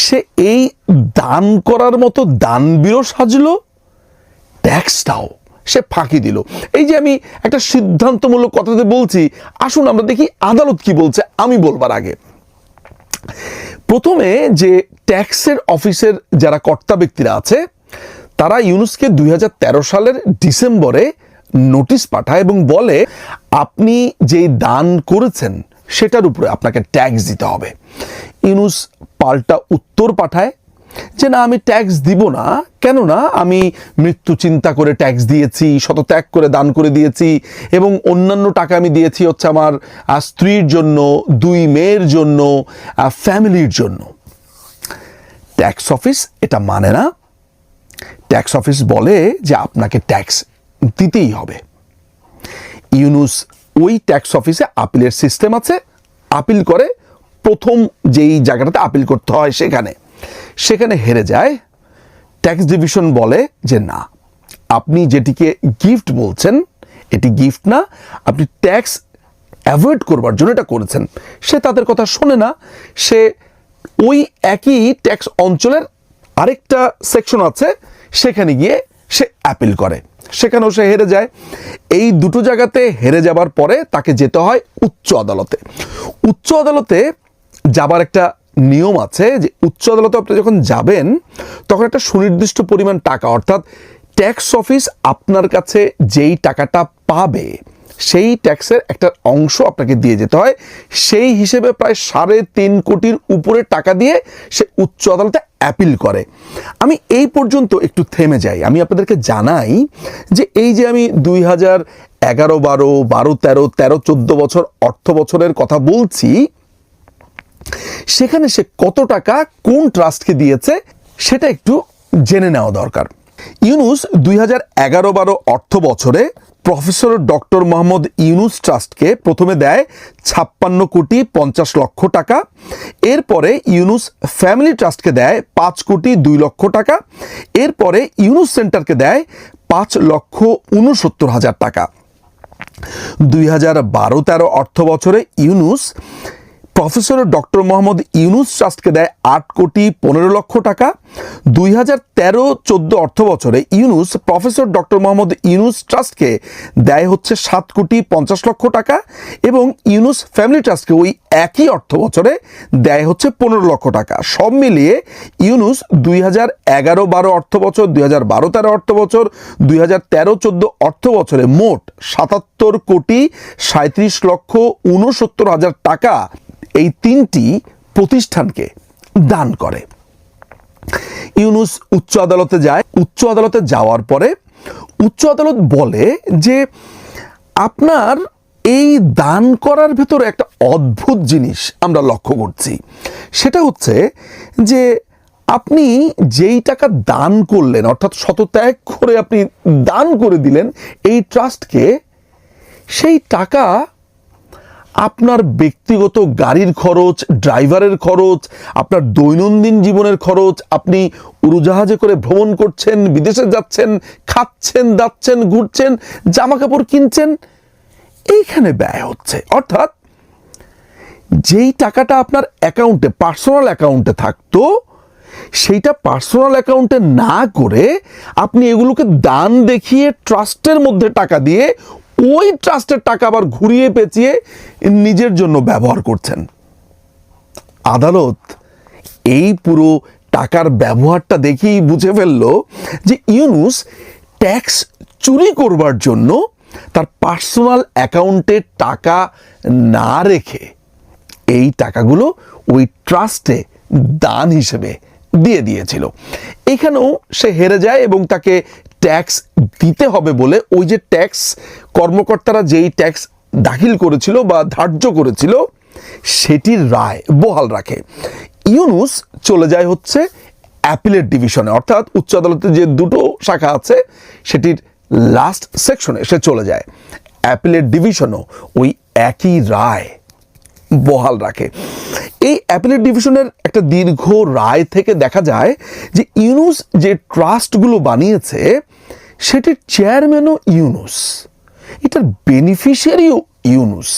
সে এই দান করার মতো দানবীরও সাজলো, ট্যাক্সটাও সে ফাঁকি দিল। এই যে আমি একটা সিদ্ধান্তমূলক কথাতে বলছি, আসুন আমরা দেখি আদালত কি বলছে আমি বলবার আগে। প্রথমে যে ট্যাক্সের অফিসের যারা কর্তা ব্যক্তিরা আছে, তারা ইউনূসকে 2013 সালের ডিসেম্বরে নোটিশ পাঠায় এবং বলে আপনি যেই দান করেছেন সেটার উপরে আপনাকে ট্যাক্স দিতে হবে। ইউনূস পাল্টা উত্তর পাঠায় যে না, আমি ট্যাক্স দিব না, কেননা আমি মৃত্যু চিন্তা করে ট্যাক্স দিয়েছি, শতত্যাগ করে দান করে দিয়েছি এবং অন্যান্য টাকা আমি দিয়েছি হচ্ছে আমার স্ত্রীর জন্য, 2 মেয়ের জন্য, ফ্যামিলির জন্য। ট্যাক্স অফিস এটা মানে না। ট্যাক্স অফিস বলে যে আপনাকে ট্যাক্স দিতেই হবে। ইউনূস ওই ট্যাক্স অফিসে আপিলের সিস্টেম আছে, আপিল করে, প্রথম যেই জায়গাটাতে আপিল করতে হয় সেখানে হেরে যায়। ট্যাক্স ডিভিশন বলে যে না, আপনি যেটিকে গিফট বলছেন এটি গিফট না, আপনি ট্যাক্স অ্যাভয়েড করবার জন্য এটা করেছেন। সে তাদের কথা শোনে না, সে ওই একই ট্যাক্স অঞ্চলের আরেকটা সেকশন আছে সেখানে গিয়ে সে অ্যাপিল করে, সেখানেও সে হেরে যায়। এই দুটো জায়গাতে হেরে যাবার পরে তাকে যেতে হয় উচ্চ আদালতে। উচ্চ আদালতে যাবার একটা নিয়ম আছে যে উচ্চ আদালতে আপনি যখন যাবেন তখন একটা সুনির্দিষ্ট পরিমাণ টাকা, অর্থাৎ ট্যাক্স অফিস আপনার কাছে যেই টাকাটা পাবে সেই ট্যাক্সের একটা অংশ আপনাকে দিয়ে যেতে হয়। সেই হিসেবে প্রায় 3.5 কোটির উপরে টাকা দিয়ে সে উচ্চ আদালতে অ্যাপিল করে। আমি এই পর্যন্ত একটু থেমে যাই। আমি আপনাদেরকে জানাই যে এই যে আমি 2011, 12, 13, 14 বছর অর্থ বছরের কথা বলছি, সেখানে সে কত টাকা কোন ট্রাস্টকে দিয়েছে সেটা একটু জেনে নেওয়া দরকার। ইউনূস 2011-12 অর্থ বছরে প্রফেসর ডক্টর মোহাম্মদ ইউনূস ট্রাস্টকে প্রথমে দেয় 56 কোটি 50 লক্ষ টাকা। এরপরে ইউনূস ফ্যামিলি ট্রাস্টকে দেয় 5 কোটি 2 লক্ষ টাকা। এরপরে ইউনূস সেন্টারকে দেয় 5,69,000 টাকা। 2012-13 অর্থ বছরে ইউনূস প্রফেসর ডক্টর মোহাম্মদ ইউনূস ট্রাস্টকে দেয় 8 কোটি 15 লক্ষ টাকা। 2013-14 অর্থ বছরে ইউনূস প্রফেসর ডক্টর মোহাম্মদ ইউনূস ট্রাস্টকে দেয় হচ্ছে 7 কোটি 50 লক্ষ টাকা এবং ইউনূস ফ্যামিলি ট্রাস্টকে ওই একই অর্থ বছরে দেয় হচ্ছে 15 লক্ষ টাকা। সব মিলিয়ে ইউনূস 2011-12 অর্থ বছর, 2012-13 অর্থ বছর, 2013-14 অর্থ বছরে মোট 77 কোটি 37 লক্ষ 69,000 টাকা এই 3টি প্রতিষ্ঠানকে দান করে। ইউনূস উচ্চ আদালতে যায়। উচ্চ আদালতে যাওয়ার পরে উচ্চ আদালত বলে যে আপনার এই দান করার ভেতরে একটা অদ্ভুত জিনিস আমরা লক্ষ্য করছি। সেটা হচ্ছে যে আপনি যেই টাকা দান করলেন, অর্থাৎ শতত্যাগ করে আপনি দান করে দিলেন এই ট্রাস্টকে, সেই টাকা আপনার ব্যক্তিগত গাড়ির খরচ, ড্রাইভারের খরচ, আপনার দৈনন্দিন জীবনের খরচ, আপনি উড়োজাহাজে করে ভ্রমণ করছেন, বিদেশে যাচ্ছেন, খাচ্ছেন, দাচ্ছেন, ঘুরছেন, জামা কাপড় কিনছেন, এইখানে ব্যয় হচ্ছে। অর্থাৎ যেই টাকাটা আপনার অ্যাকাউন্টে, পার্সোনাল অ্যাকাউন্টে থাকতো, সেইটা পার্সোনাল অ্যাকাউন্টে না করে আপনি এগুলোকে দান দেখিয়ে ট্রাস্টের মধ্যে টাকা দিয়ে ওই ট্রাস্টের টাকা আবার ঘুরিয়ে পেঁচিয়ে নিজের জন্য ব্যবহার করছেন। আদালত এই পুরো টাকার ব্যবহারটা দেখেই বুঝে ফেললো যে ইউনূস ট্যাক্স চুরি করবার জন্য তার পার্সোনাল অ্যাকাউন্টে টাকা না রেখে এই টাকাগুলো ওই ট্রাস্টে দান হিসেবে দিয়ে দিয়েছিল। এখানেও সে হেরে যায় এবং তাকে ট্যাক্স দিতে হবে বলে ওই যে ট্যাক্স কর্মকর্তারা যেই ট্যাক্স দাখিল করেছিল বা ধার্য করেছিল সেটির রায় বহাল রাখে। ইউনূস চলে যায় হচ্ছে অ্যাপিলেট ডিভিশনে, অর্থাৎ উচ্চ আদালতে যে দুটো শাখা আছে সেটির লাস্ট সেকশনে সে চলে যায়। অ্যাপিলেট ডিভিশনও ওই একই রায় বহাল রাখে। এই অ্যাপিলেট ডিভিশনের একটা দীর্ঘ রায় থেকে দেখা যায় যে ইউনূস যে ট্রাস্টগুলো বানিয়েছে সেটির চেয়ারম্যানও ইউনূস, এটার বেনিফিশিয়ারিও ইউনূস,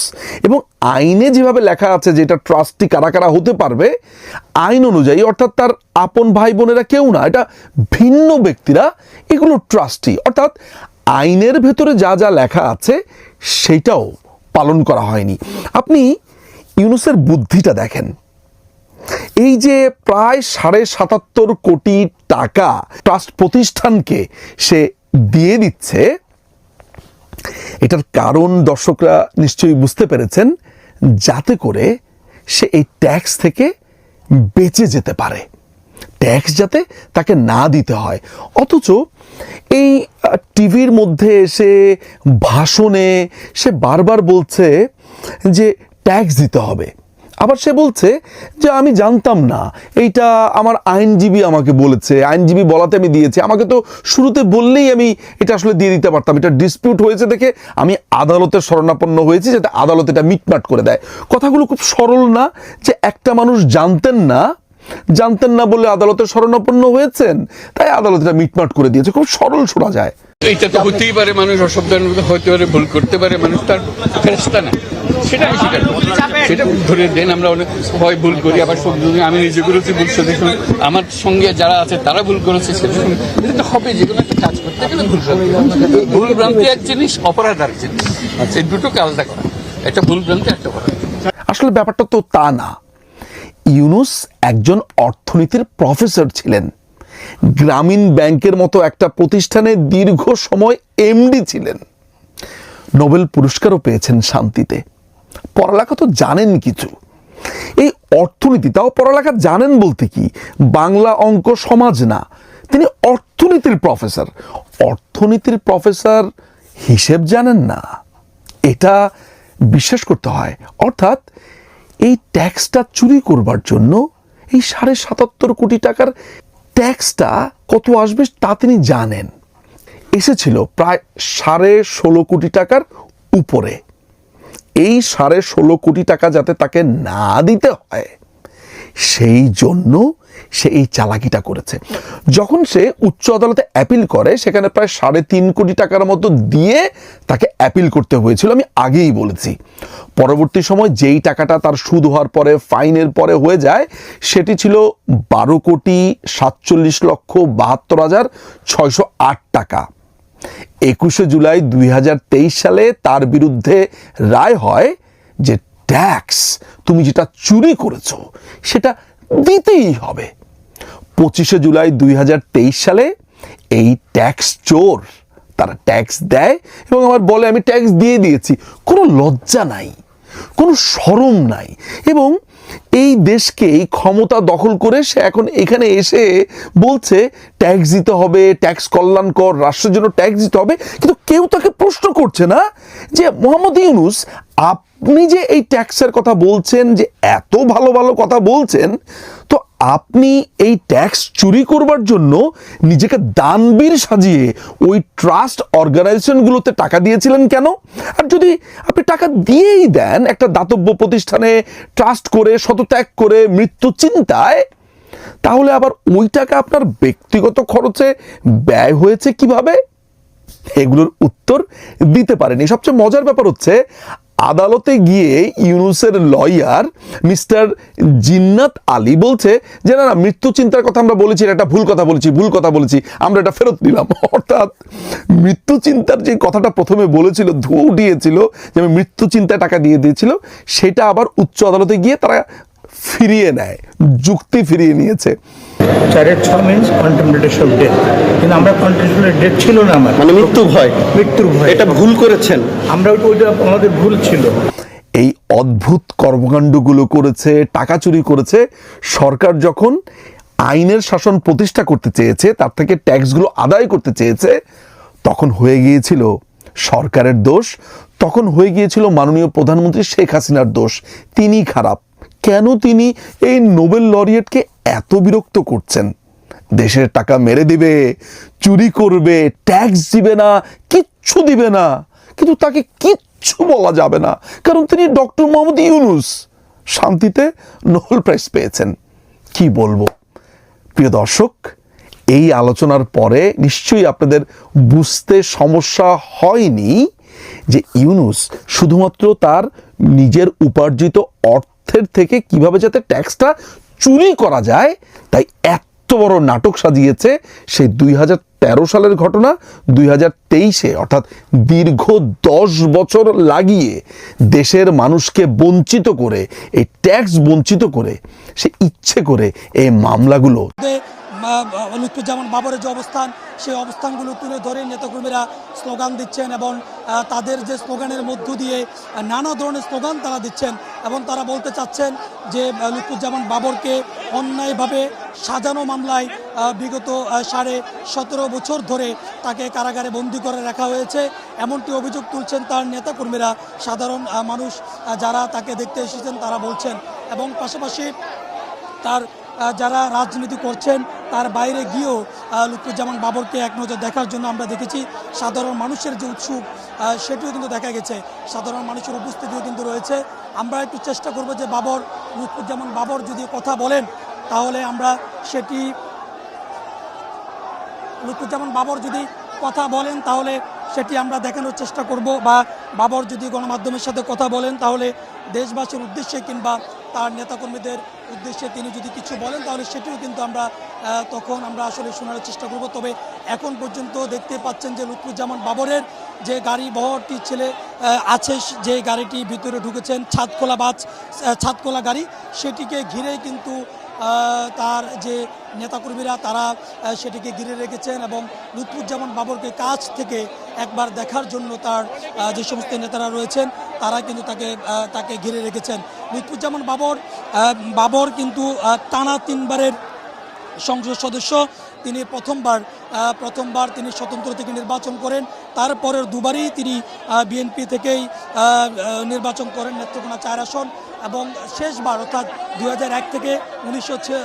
এবং আইনে যেভাবে লেখা আছে যে এটা ট্রাস্টি কারা কারা হতে পারবে আইন অনুযায়ী, অর্থাৎ তার আপন ভাই বোনেরা কেউ না, এটা ভিন্ন ব্যক্তিরা এগুলো ট্রাস্টি, অর্থাৎ আইনের ভেতরে যা যা লেখা আছে সেটাও পালন করা হয়নি। আপনি ইউনূসের বুদ্ধিটা দেখেন, এই যে প্রায় ৭৭.৫ কোটি টাকা ট্রাস্ট প্রতিষ্ঠানকে সে দিয়ে দিচ্ছে, এটার কারণ দর্শকরা নিশ্চয়ই বুঝতে পেরেছেন, যাতে করে সে এই ট্যাক্স থেকে বেঁচে যেতে পারে, ট্যাক্স যাতে তাকে না দিতে হয়। অথচ এই টিভির মধ্যে এসে ভাষণে সে বারবার বলছে যে ট্যাক্স দিতে হবে, আবার সে বলছে যে আমি জানতাম না, এইটা আমার আইনজীবী আমাকে বলেছে, আইনজীবী বলাতে আমি দিয়েছি, আমাকে তো শুরুতে বললেই আমি এটা আসলে দিয়ে দিতে পারতাম, এটা ডিসপিউট হয়েছে দেখে আমি আদালতের শরণাপন্ন হয়েছি যাতে আদালত এটা মিটমাট করে দেয়। কথাগুলো খুব সরল না যে একটা মানুষ জানতেন না বলে আদালতের শরণাপন্ন হয়েছেন, তাই আদালত এটা মিটমাট করে দিয়েছে, খুব সরল শোনা যায়। এইটা তো হতেই পারে, মানুষ অসাবধান হতে পারে, ভুল করতে পারে, মানুষ তার ফেরেশতা না, সেটা আমি স্বীকার করি, সেটা ধরে দেন। আমরা অনেক হয় ভুল করি, আবার সব আমি নিজে করেছি ভুল, দেখুন আমার সঙ্গে যারা আছে তারা ভুল করেছে, সেটা তো হবে। যেগুলো একটা কাজ করতে গেলে ভুল ভ্রান্তি এক জিনিস, অপরাধ আর জিনিস, এই দুটোকে আলাদা করা, একটা ভুল ভ্রান্তি একটা অপরাধ। আসলে ব্যাপারটা তো তা না। ইউনূস একজন অর্থনীতির প্রফেসর ছিলেন, গ্রামীণ ব্যাংকের মতো একটা প্রতিষ্ঠানে দীর্ঘ সময় এমডি ছিলেন, নোবেল পুরস্কারও পেয়েছেন শান্তিতে। পড়ালেখা তো জানেন কিছু, এই অর্থনীতি, তাও পড়ালেখা জানেন বলতে কি বাংলা অঙ্ক সমাজ না, তিনি অর্থনীতির প্রফেসর। অর্থনীতির প্রফেসর হিসেব জানেন না, এটা বিশ্বাস করতে হয়। অর্থাৎ এই ট্যাক্সটা চুরি করবার জন্য এই ৭৭.৫ কোটি টাকার ট্যাক্সটা কত আসবে তা তিনি জানেন। এসেছিল প্রায় ১৬.৫ কোটি টাকার উপরে। এই ১৬.৫ কোটি টাকা যাতে তাকে না দিতে হয় সেই জন্য সে এই চালাকিটা করেছে। যখন সে উচ্চ আদালতে অ্যাপিল করে সেখানে প্রায় ৩.৫ কোটি টাকার মতো দিয়ে তাকে অ্যাপিল করতে হয়েছিল, আমি আগেই বলেছি। পরবর্তী সময় যেই টাকাটা তার সুদ হওয়ার পরে ফাইনের পরে হয়ে যায় সেটি ছিল ১২,৪৭,৭২,৬০৮ টাকা। ২১শে জুলাই ২০২৩ সালে তার বিরুদ্ধে রায় হয় যে ট্যাক্স তুমি যেটা চুরি করেছো সেটা দিতেই হবে। ২৫শে জুলাই ২০২৩ সালে এই ট্যাক্স চোর তারা ট্যাক্স দেয় এবং আবার বলে আমি ট্যাক্স দিয়ে দিয়েছি। কোনো লজ্জা নাই, কোনো শরম নাই, এবং এই দেশকে এই ক্ষমতা দখল করে সে এখন এখানে এসে বলছে ট্যাক্স দিতে হবে, ট্যাক্স কল্যাণকর, রাষ্ট্রের জন্য ট্যাক্স দিতে হবে। কিন্তু কেউ তাকে প্রশ্ন করছে না যে মোহাম্মদ ইউনূস আপনি যে এই ট্যাক্সের কথা বলছেন, যে এত ভালো ভালো কথা বলছেন, তো আপনি এই ট্যাক্স চুরি করবার জন্য নিজেকে দানবীর সাজিয়ে ওই ট্রাস্ট অর্গানাইজেশনগুলোতে টাকা দিয়েছিলেন কেন? আর যদি আপনি টাকা দিয়েই দেন একটা দাতব্য প্রতিষ্ঠানে ট্রাস্ট করে, শতত্যাগ করে, মৃত্যু চিন্তায়, তাহলে আবার ওই টাকা আপনার ব্যক্তিগত খরচে ব্যয় হয়েছে কিভাবে? এগুলোর উত্তর দিতে পারেনি। সবচেয়ে মজার ব্যাপার হচ্ছে আদালতে গিয়ে ইউনূসের লয়ার মিস্টার জিন্নাত আলী বলছে যে না না, মৃত্যু চিন্তার কথা আমরা বলেছি, এটা ভুল কথা বলেছি, আমরা এটা ফেরত নিলাম। অর্থাৎ মৃত্যু চিন্তার যে কথাটা প্রথমে বলেছিল, ধুয়ে উঠিয়েছিল যে আমি মৃত্যু চিন্তায় টাকা দিয়ে দিয়েছিল, সেটা আবার উচ্চ আদালতে গিয়ে তারা ফিরিয়ে নেয়, যুক্তি ফিরিয়ে নিয়েছে। 4-6 মিনস কন্টেম্পলেশন অফ ডেথ, কিন্তু আমরা কন্টেম্পলেশন ডেথ ছিল না, আমার মানে মৃত্যুর ভয়, এটা ভুল করেছেন, আমরা ওইটা আমাদের ভুল ছিল। এই অদ্ভুত কর্মকাণ্ডগুলো করেছে, টাকা চুরি করেছে। সরকার যখন আইনের শাসন প্রতিষ্ঠা করতে চেয়েছে, তার থেকে ট্যাক্সগুলো আদায় করতে চেয়েছে, তখন হয়ে গিয়েছিল সরকারের দোষ, তখন হয়ে গিয়েছিল মাননীয় প্রধানমন্ত্রী শেখ হাসিনার দোষ। তিনি খারাপ। কেন তিনি এই নোবেল লরিয়েটকে এত বিরক্ত করছেন? দেশের টাকা মেরে দিবে, চুরি করবে, ট্যাক্স দিবে না, কিচ্ছু দিবে না, কিন্তু তাকে কিচ্ছু বলা যাবে না, কারণ তিনি ডক্টর মোহাম্মদ ইউনূস শান্তিতে নোবেল প্রাইজ পেয়েছেন। কি বলবো প্রিয় দর্শক, এই আলোচনার পরে নিশ্চয়ই আপনাদের বুঝতে সমস্যা হয়নি যে ইউনূস শুধুমাত্র তার নিজের উপার্জিত অর্থের থেকে কিভাবে যাতে ট্যাক্সটা চুরি করা যায় তাই এত বড় নাটক সাজিয়েছে। সেই 2013 সালের ঘটনা 2023-এ, অর্থাৎ দীর্ঘ 10 বছর লাগিয়ে দেশের মানুষকে বঞ্চিত করে, এই ট্যাক্স বঞ্চিত করে সে ইচ্ছে করে এই মামলাগুলো লুৎফুজ্জামান বাবরের যে অবস্থান, সেই অবস্থানগুলো তুলে ধরে নেতাকর্মীরা স্লোগান দিচ্ছেন এবং তাদের যে স্লোগানের মধ্য দিয়ে নানা ধরনের স্লোগান তারা দিচ্ছেন এবং তারা বলতে চাচ্ছেন যে লুৎফুজ্জামান বাবরকে অন্যায়ভাবে সাজানো মামলায় বিগত 17.5 বছর ধরে তাকে কারাগারে বন্দী করে রাখা হয়েছে, এমনটি অভিযোগ তুলছেন তার নেতাকর্মীরা। সাধারণ মানুষ যারা তাকে দেখতে এসেছেন তারা বলছেন, এবং পাশাপাশি তার যারা রাজনীতি করছেন তার বাইরে গিয়েও লুৎফুজ্জামান বাবরকে এক নজর দেখার জন্য আমরা দেখেছি। সাধারণ মানুষের যে উৎসুক সেটিও কিন্তু দেখা গেছে, সাধারণ মানুষের উপস্থিতিও কিন্তু রয়েছে। আমরা একটু চেষ্টা করব যে লুৎফুজ্জামান বাবর যদি কথা বলেন তাহলে আমরা সেটি, লুৎফুজ্জামান বাবর যদি কথা বলেন তাহলে সেটি আমরা দেখানোর চেষ্টা করব, বা বাবর যদি গণমাধ্যমের সাথে কথা বলেন তাহলে দেশবাসীর উদ্দেশ্যে কিংবা তার নেতাকর্মীদের উদ্দেশ্যে তিনি যদি কিছু বলেন তাহলে সেটিও কিন্তু আমরা তখন আমরা আসলে শোনার চেষ্টা করব। তবে এখন পর্যন্ত দেখতে পাচ্ছেন যে লুৎফুজ্জামান বাবরের যে গাড়ি বহরটি ছেলে আছে, যে গাড়িটি ভিতরে ঢুকেছেন ছাদখোলা গাড়ি, সেটিকে ঘিরে কিন্তু তার যে নেতাকর্মীরা তারা সেটিকে ঘিরে রেখেছেন এবং লুৎফুজ্জামান বাবরকে কাছ থেকে একবার দেখার জন্য তার যে সমস্ত নেতারা রয়েছেন তারা কিন্তু তাকে ঘিরে রেখেছেন। লুৎফুজ্জামান বাবর কিন্তু টানা 3 বারের সংসদ সদস্য। তিনি প্রথমবার তিনি স্বতন্ত্র থেকে নির্বাচন করেন, তারপরের 2বারই তিনি বিএনপি থেকেই নির্বাচন করেন নেত্রকোনা 4 আসন, এবং শেষবার অর্থাৎ 2001 থেকে 2006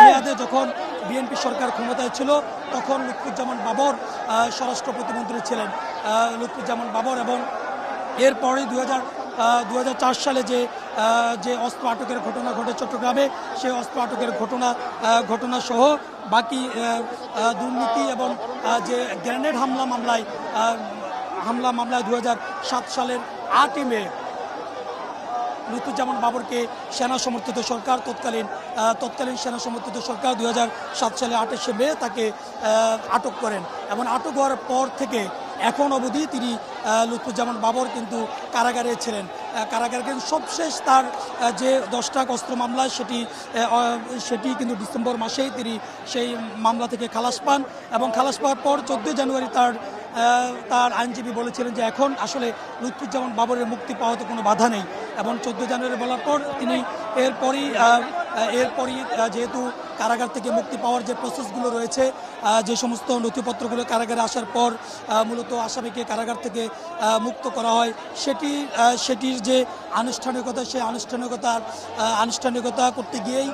মেয়াদে যখন বিএনপি সরকার ক্ষমতায় ছিল তখন লুৎফুজ্জামান বাবর স্বরাষ্ট্র প্রতিমন্ত্রী ছিলেন লুৎফুজ্জামান বাবর। এবং এরপরে 2004 সালে যে অস্ত্র আটকের ঘটনা ঘটে চট্টগ্রামে, সেই অস্ত্র আটকের ঘটনা সহ বাকি দুর্নীতি এবং যে গ্রেনেড হামলা মামলায় 2007 সালের 8ই মে লুৎফুজ্জামান বাবরকে সেনা সমর্থিত সরকার, তৎকালীন সেনা সমর্থিত সরকার 2007 সালে 28শে মে তাকে আটক করেন, এবং আটক হওয়ার পর থেকে এখন অবধি তিনি লুৎফুজ্জামান বাবর কিন্তু কারাগারে ছিলেন। কারাগারে কিন্তু সবশেষ তার যে 10টা অস্ত্র মামলা সেটি কিন্তু ডিসেম্বর মাসেই তিনি সেই মামলা থেকে খালাস পান, এবং খালাস পাওয়ার পর 14 জানুয়ারি তার আইনজীবী বলেছিলেন যে এখন আসলে লুৎফুজ্জামান বাবরের মুক্তি পাওয়াতে কোনো বাধা নেই, এবং 14 জানুয়ারি বলার পর তিনি এরপরই যেহেতু কারাগার থেকে মুক্তি পাওয়ার যে প্রসেসগুলো রয়েছে, যে সমস্ত নথিপত্রগুলো কারাগারে আসার পর মূলত আসামিকে কারাগার থেকে মুক্ত করা হয়, সেটির যে আনুষ্ঠানিকতা, সেই আনুষ্ঠানিকতা করতে গিয়েই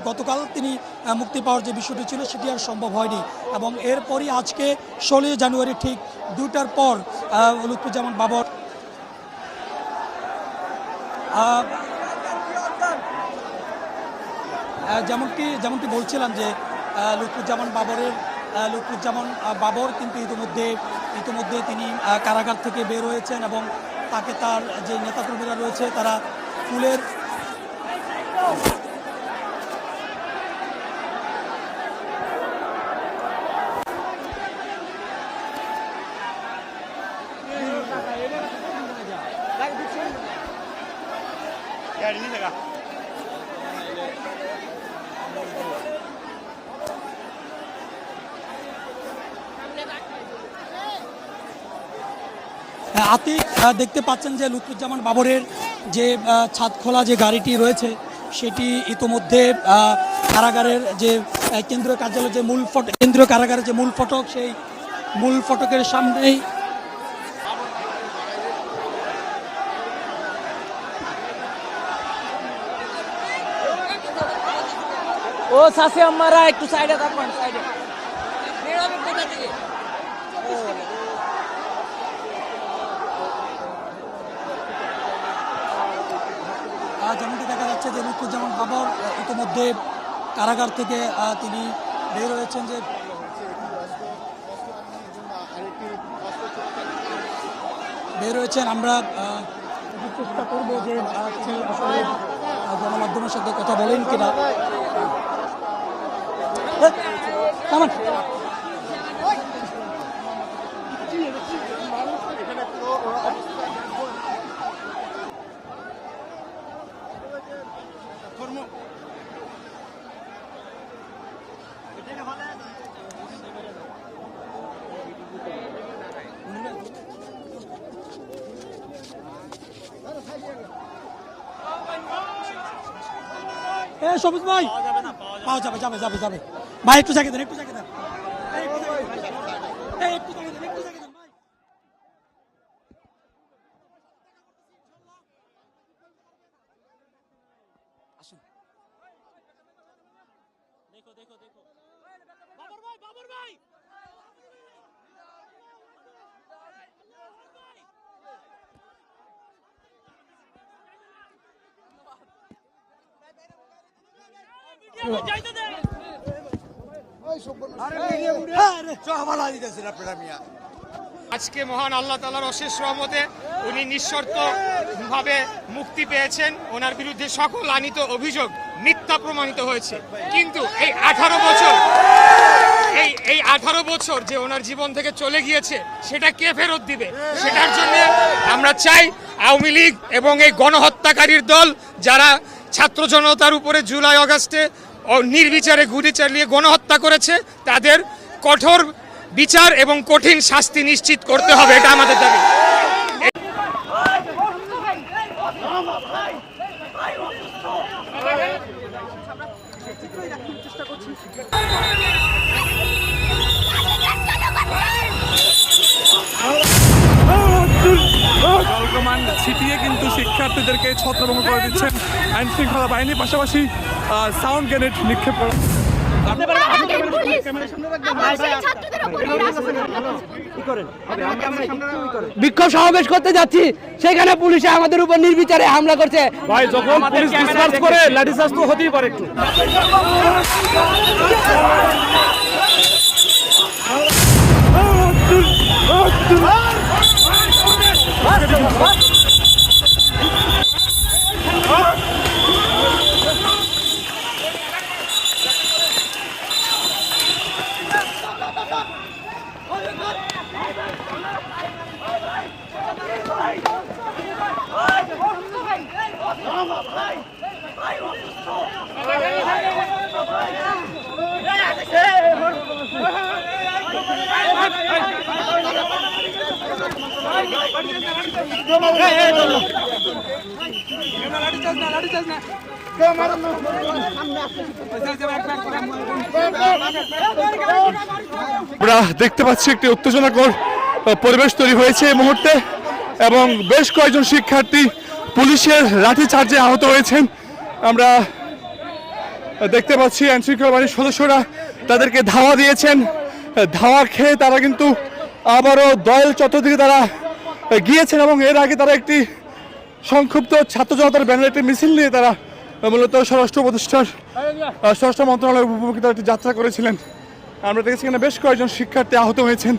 গতকাল তিনি মুক্তি পাওয়ার যে বিষয়টি ছিল সেটি আর সম্ভব হয়নি, এবং এরপরই আজকে 16 জানুয়ারি ঠিক 2টার পর লুৎফুজ্জামান বাবর যেমনটি বলছিলাম যে লুৎফুজ্জামান বাবর কিন্তু ইতিমধ্যে তিনি কারাগার থেকে বের হয়েছেন, এবং তাকে তার যে নেতাকর্মীরা রয়েছে তারা ফুলের আতিক, দেখতে পাচ্ছেন যে লুৎফুজ্জামান বাবরের যে ছাদখোলা যে গাড়িটি রয়েছে সেটি ইতোমধ্যে কারাগারের যে কেন্দ্রীয় কার্যালয় যে কেন্দ্রীয় কারাগারের যে মূল ফটক সেই মূল ফটকের সামনেই ও সাসে আমারা একটু সাইডে থাকুন, সাইডে যেমনটি দেখা যাচ্ছে যে লুৎফুজ্জামান বাবর ইতিমধ্যে কারাগার থেকে তিনি বের হয়েছেন। যে বের হয়েছেন, আমরা চেষ্টা করবো যে তিনি আসলে গণমাধ্যমের সাথে কথা বলেন কিনা। সবুজ ভাই পাওয়া যাবে যাবে যাবে যাবে ভাই, একটু জায়গা দেন, একটু জায়গা দেন, একটু জায়গা দেন, একটু জায়গা দেন ভাই। আসুন, দেখো দেখো দেখো বাবর ভাই, বাবর ভাই আজকে মহান আল্লাহ তাআলার অশেষ রহমতে উনি নিঃশর্ত ভাবে মুক্তি পেয়েছেন। ওনার বিরুদ্ধে সকল আনীত অভিযোগ মিথ্যা প্রমাণিত হয়েছে। কিন্তু এই 18 বছর যে ওনার জীবন থেকে চলে গিয়েছে সেটা কে ফেরত দিবে? সেটার জন্য আমরা চাই আওয়ামী লীগ এবং এই গণহত্যাকারীর দল যারা ছাত্র জনতার উপরে জুলাই আগস্টে নির্বিচারে গুলি চালিয়ে গণহত্যা করেছে তাদের কঠোর বিচার এবং কঠিন শাস্তি নিশ্চিত করতে হবে, এটা আমাদের দাবি। জলকামান ছিটিয়ে কিন্তু শিক্ষার্থীদেরকে ছত্রভঙ্গ করে দিচ্ছেন আইন শৃঙ্খলা বাহিনী, পাশাপাশি সাউন্ড গ্রেনেড নিক্ষেপ করা। বিক্ষোভ সমাবেশ করতে যাচ্ছি, সেখানে পুলিশে আমাদের উপর নির্বিচারে হামলা করছে। ভাই, যখন পুলিশ ডিসপার্স করে লাঠিচার্জ তো হতেই পারে একটু। আমরা দেখতে পাচ্ছি একটি উত্তেজনাকর পরিবেশ তৈরি হয়েছে এই মুহূর্তে, এবং বেশ কয়েকজন শিক্ষার্থী পুলিশের লাঠিচার্জে আহত হয়েছেন। আমরা দেখতে পাচ্ছি আইনশৃঙ্খলা বাহিনীর সদস্যরা তাদেরকে ধাওয়া দিয়েছেন। ধাওয়া খেয়ে তারা কিন্তু আবারও দয়াল চত্বর দিকে তারা গিয়েছেন, এবং এর আগে তারা একটি সংক্ষিপ্ত ছাত্র জনতার ব্যানারে একটি মিছিল নিয়ে তারা মূলত স্বরাষ্ট্র মন্ত্রণালয়ের উপমুখে তারা একটি যাত্রা করেছিলেন। আমরা দেখেছি এখানে বেশ কয়েকজন শিক্ষার্থী আহত হয়েছেন।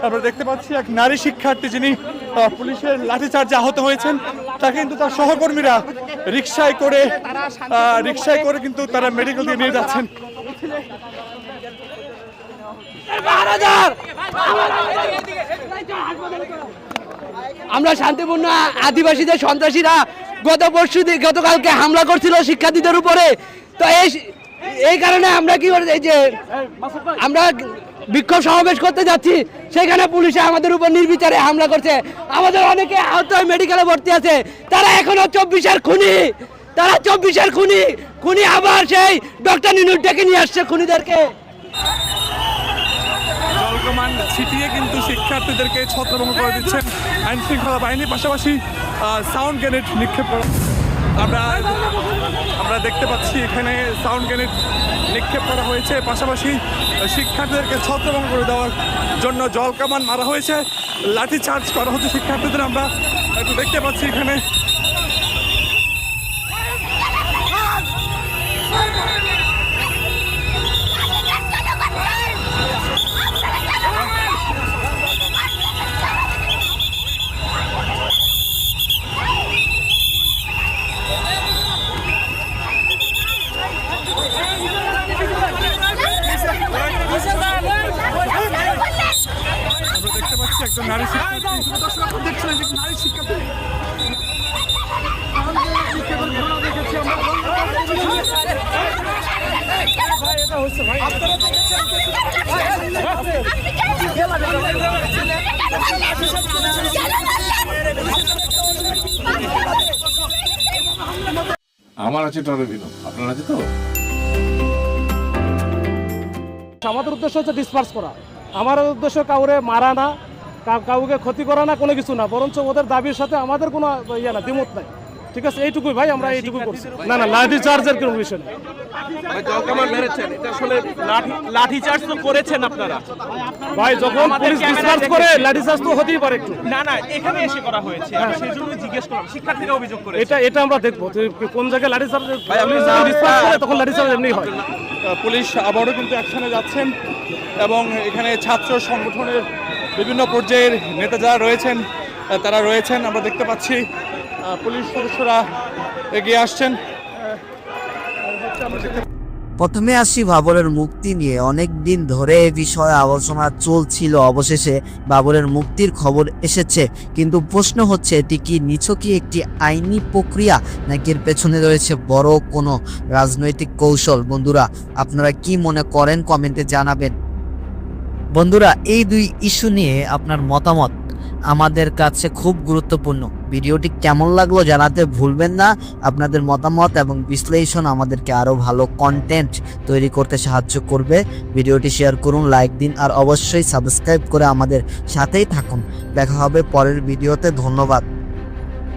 আমরা দেখতে পাচ্ছি এক নারী শিক্ষার্থী যিনি পুলিশের লাঠিচার্জে আহত হয়েছেন, তাকে কিন্তু তার সহকর্মীরা রিকশায় করে কিন্তু তারা মেডিকেল দিয়ে নিয়ে যাচ্ছেন। আমরা শান্তিপূর্ণ আদিবাসীদের সন্ত্রাসীরা গতকালকে হামলা করছিল শিক্ষার্থীদের উপরে। তো এই কারণে আমরা কি করে যে আমরা বিক্ষোভ সমাবেশ করতে যাচ্ছি, সেখানে পুলিশে আমাদের উপর নির্বিচারে হামলা করছে। আমাদের অনেকে আহত হয়ে মেডিকেলে ভর্তি আছে। তারা এখনো 24-এর খুনি আবার সেই ডক্টর নিনুর ডেকে নিয়ে আসছে খুনিদেরকে। জলকামান ছিটিয়ে কিন্তু শিক্ষার্থীদেরকে ছত্রভঙ্গ করে দিচ্ছেন আইন শৃঙ্খলা বাহিনীর, পাশাপাশি সাউন্ড গ্রেনেড নিক্ষেপ করা। আমরা দেখতে পাচ্ছি এখানে সাউন্ড গ্রেনেড নিক্ষেপ করা হয়েছে, পাশাপাশি শিক্ষার্থীদেরকে ছত্রভঙ্গ করে দেওয়ার জন্য জলকামান মারা হয়েছে, লাঠি চার্জ করা হচ্ছে শিক্ষার্থীদের। আমরা একটু দেখতে পাচ্ছি এখানে একজন নারী শিক্ষার্থী আমার আছে টরেভিনো, আপনার আছে তো? আমাদের উদ্দেশ্য হচ্ছে ডিসপার্স করা। আমার উদ্দেশ্য কাউরে মারা না, কাউকে ক্ষতি করা না, কোনো কিছু না, বরঞ্চ ওদের দাবির সাথে আমাদের কোনো দ্বিমত নাই। ঠিক আছে, এইটুকুই ভাই, আমরা এইটুকুই করছি। না লাঠি চার্জের কোনো বিষয় নেই। লাঠি চার্জ তো করেছেন আপনারা ভাই, যখন পুলিশ ডিসপার্স করে লাঠি চার্জ তো হতেই পারে একটু। না এখানে এসে করা হয়েছে, সেই জন্য জিজ্ঞেস করলাম। শিক্ষার্থীরা অভিযোগ করে এটা আমরা দেখবো কোন জায়গায় লাঠি চার্জ ডিসপার্স করে, তখন লাঠি চার্জ এমনি হয়। পুলিশ আবারও কিন্তু অ্যাকশনে যাচ্ছেন এবং এখানে ছাত্র সংগঠনের বিভিন্ন পর্যায়ের নেতা যারা রয়েছেন তারা রয়েছেন। আমরা দেখতে পাচ্ছি পুলিশ সদস্যরা এগিয়ে আসছেন। প্রথমে আসি বাবরের মুক্তি নিয়ে। অনেক দিন ধরে এ বিষয়ে আলোচনা চলছিল, অবশেষে বাবরের মুক্তির খবর এসেছে। কিন্তু প্রশ্ন হচ্ছে, এটি কি নিছকই একটি আইনি প্রক্রিয়া, নাকি এর পেছনে রয়েছে বড় কোনো রাজনৈতিক কৌশল? বন্ধুরা, আপনারা কি মনে করেন কমেন্টে জানাবেন। বন্ধুরা, এই দুই ইস্যু নিয়ে আপনার মতামত আমাদের কাছে খুব গুরুত্বপূর্ণ। ভিডিওটি কেমন লাগলো জানাতে ভুলবেন না। আপনাদের মতামত এবং বিশ্লেষণ আমাদেরকে আরও ভালো কন্টেন্ট তৈরি করতে সাহায্য করবে। ভিডিওটি শেয়ার করুন, লাইক দিন, আর অবশ্যই সাবস্ক্রাইব করে আমাদের সাথেই থাকুন। দেখা হবে পরের ভিডিওতে। ধন্যবাদ।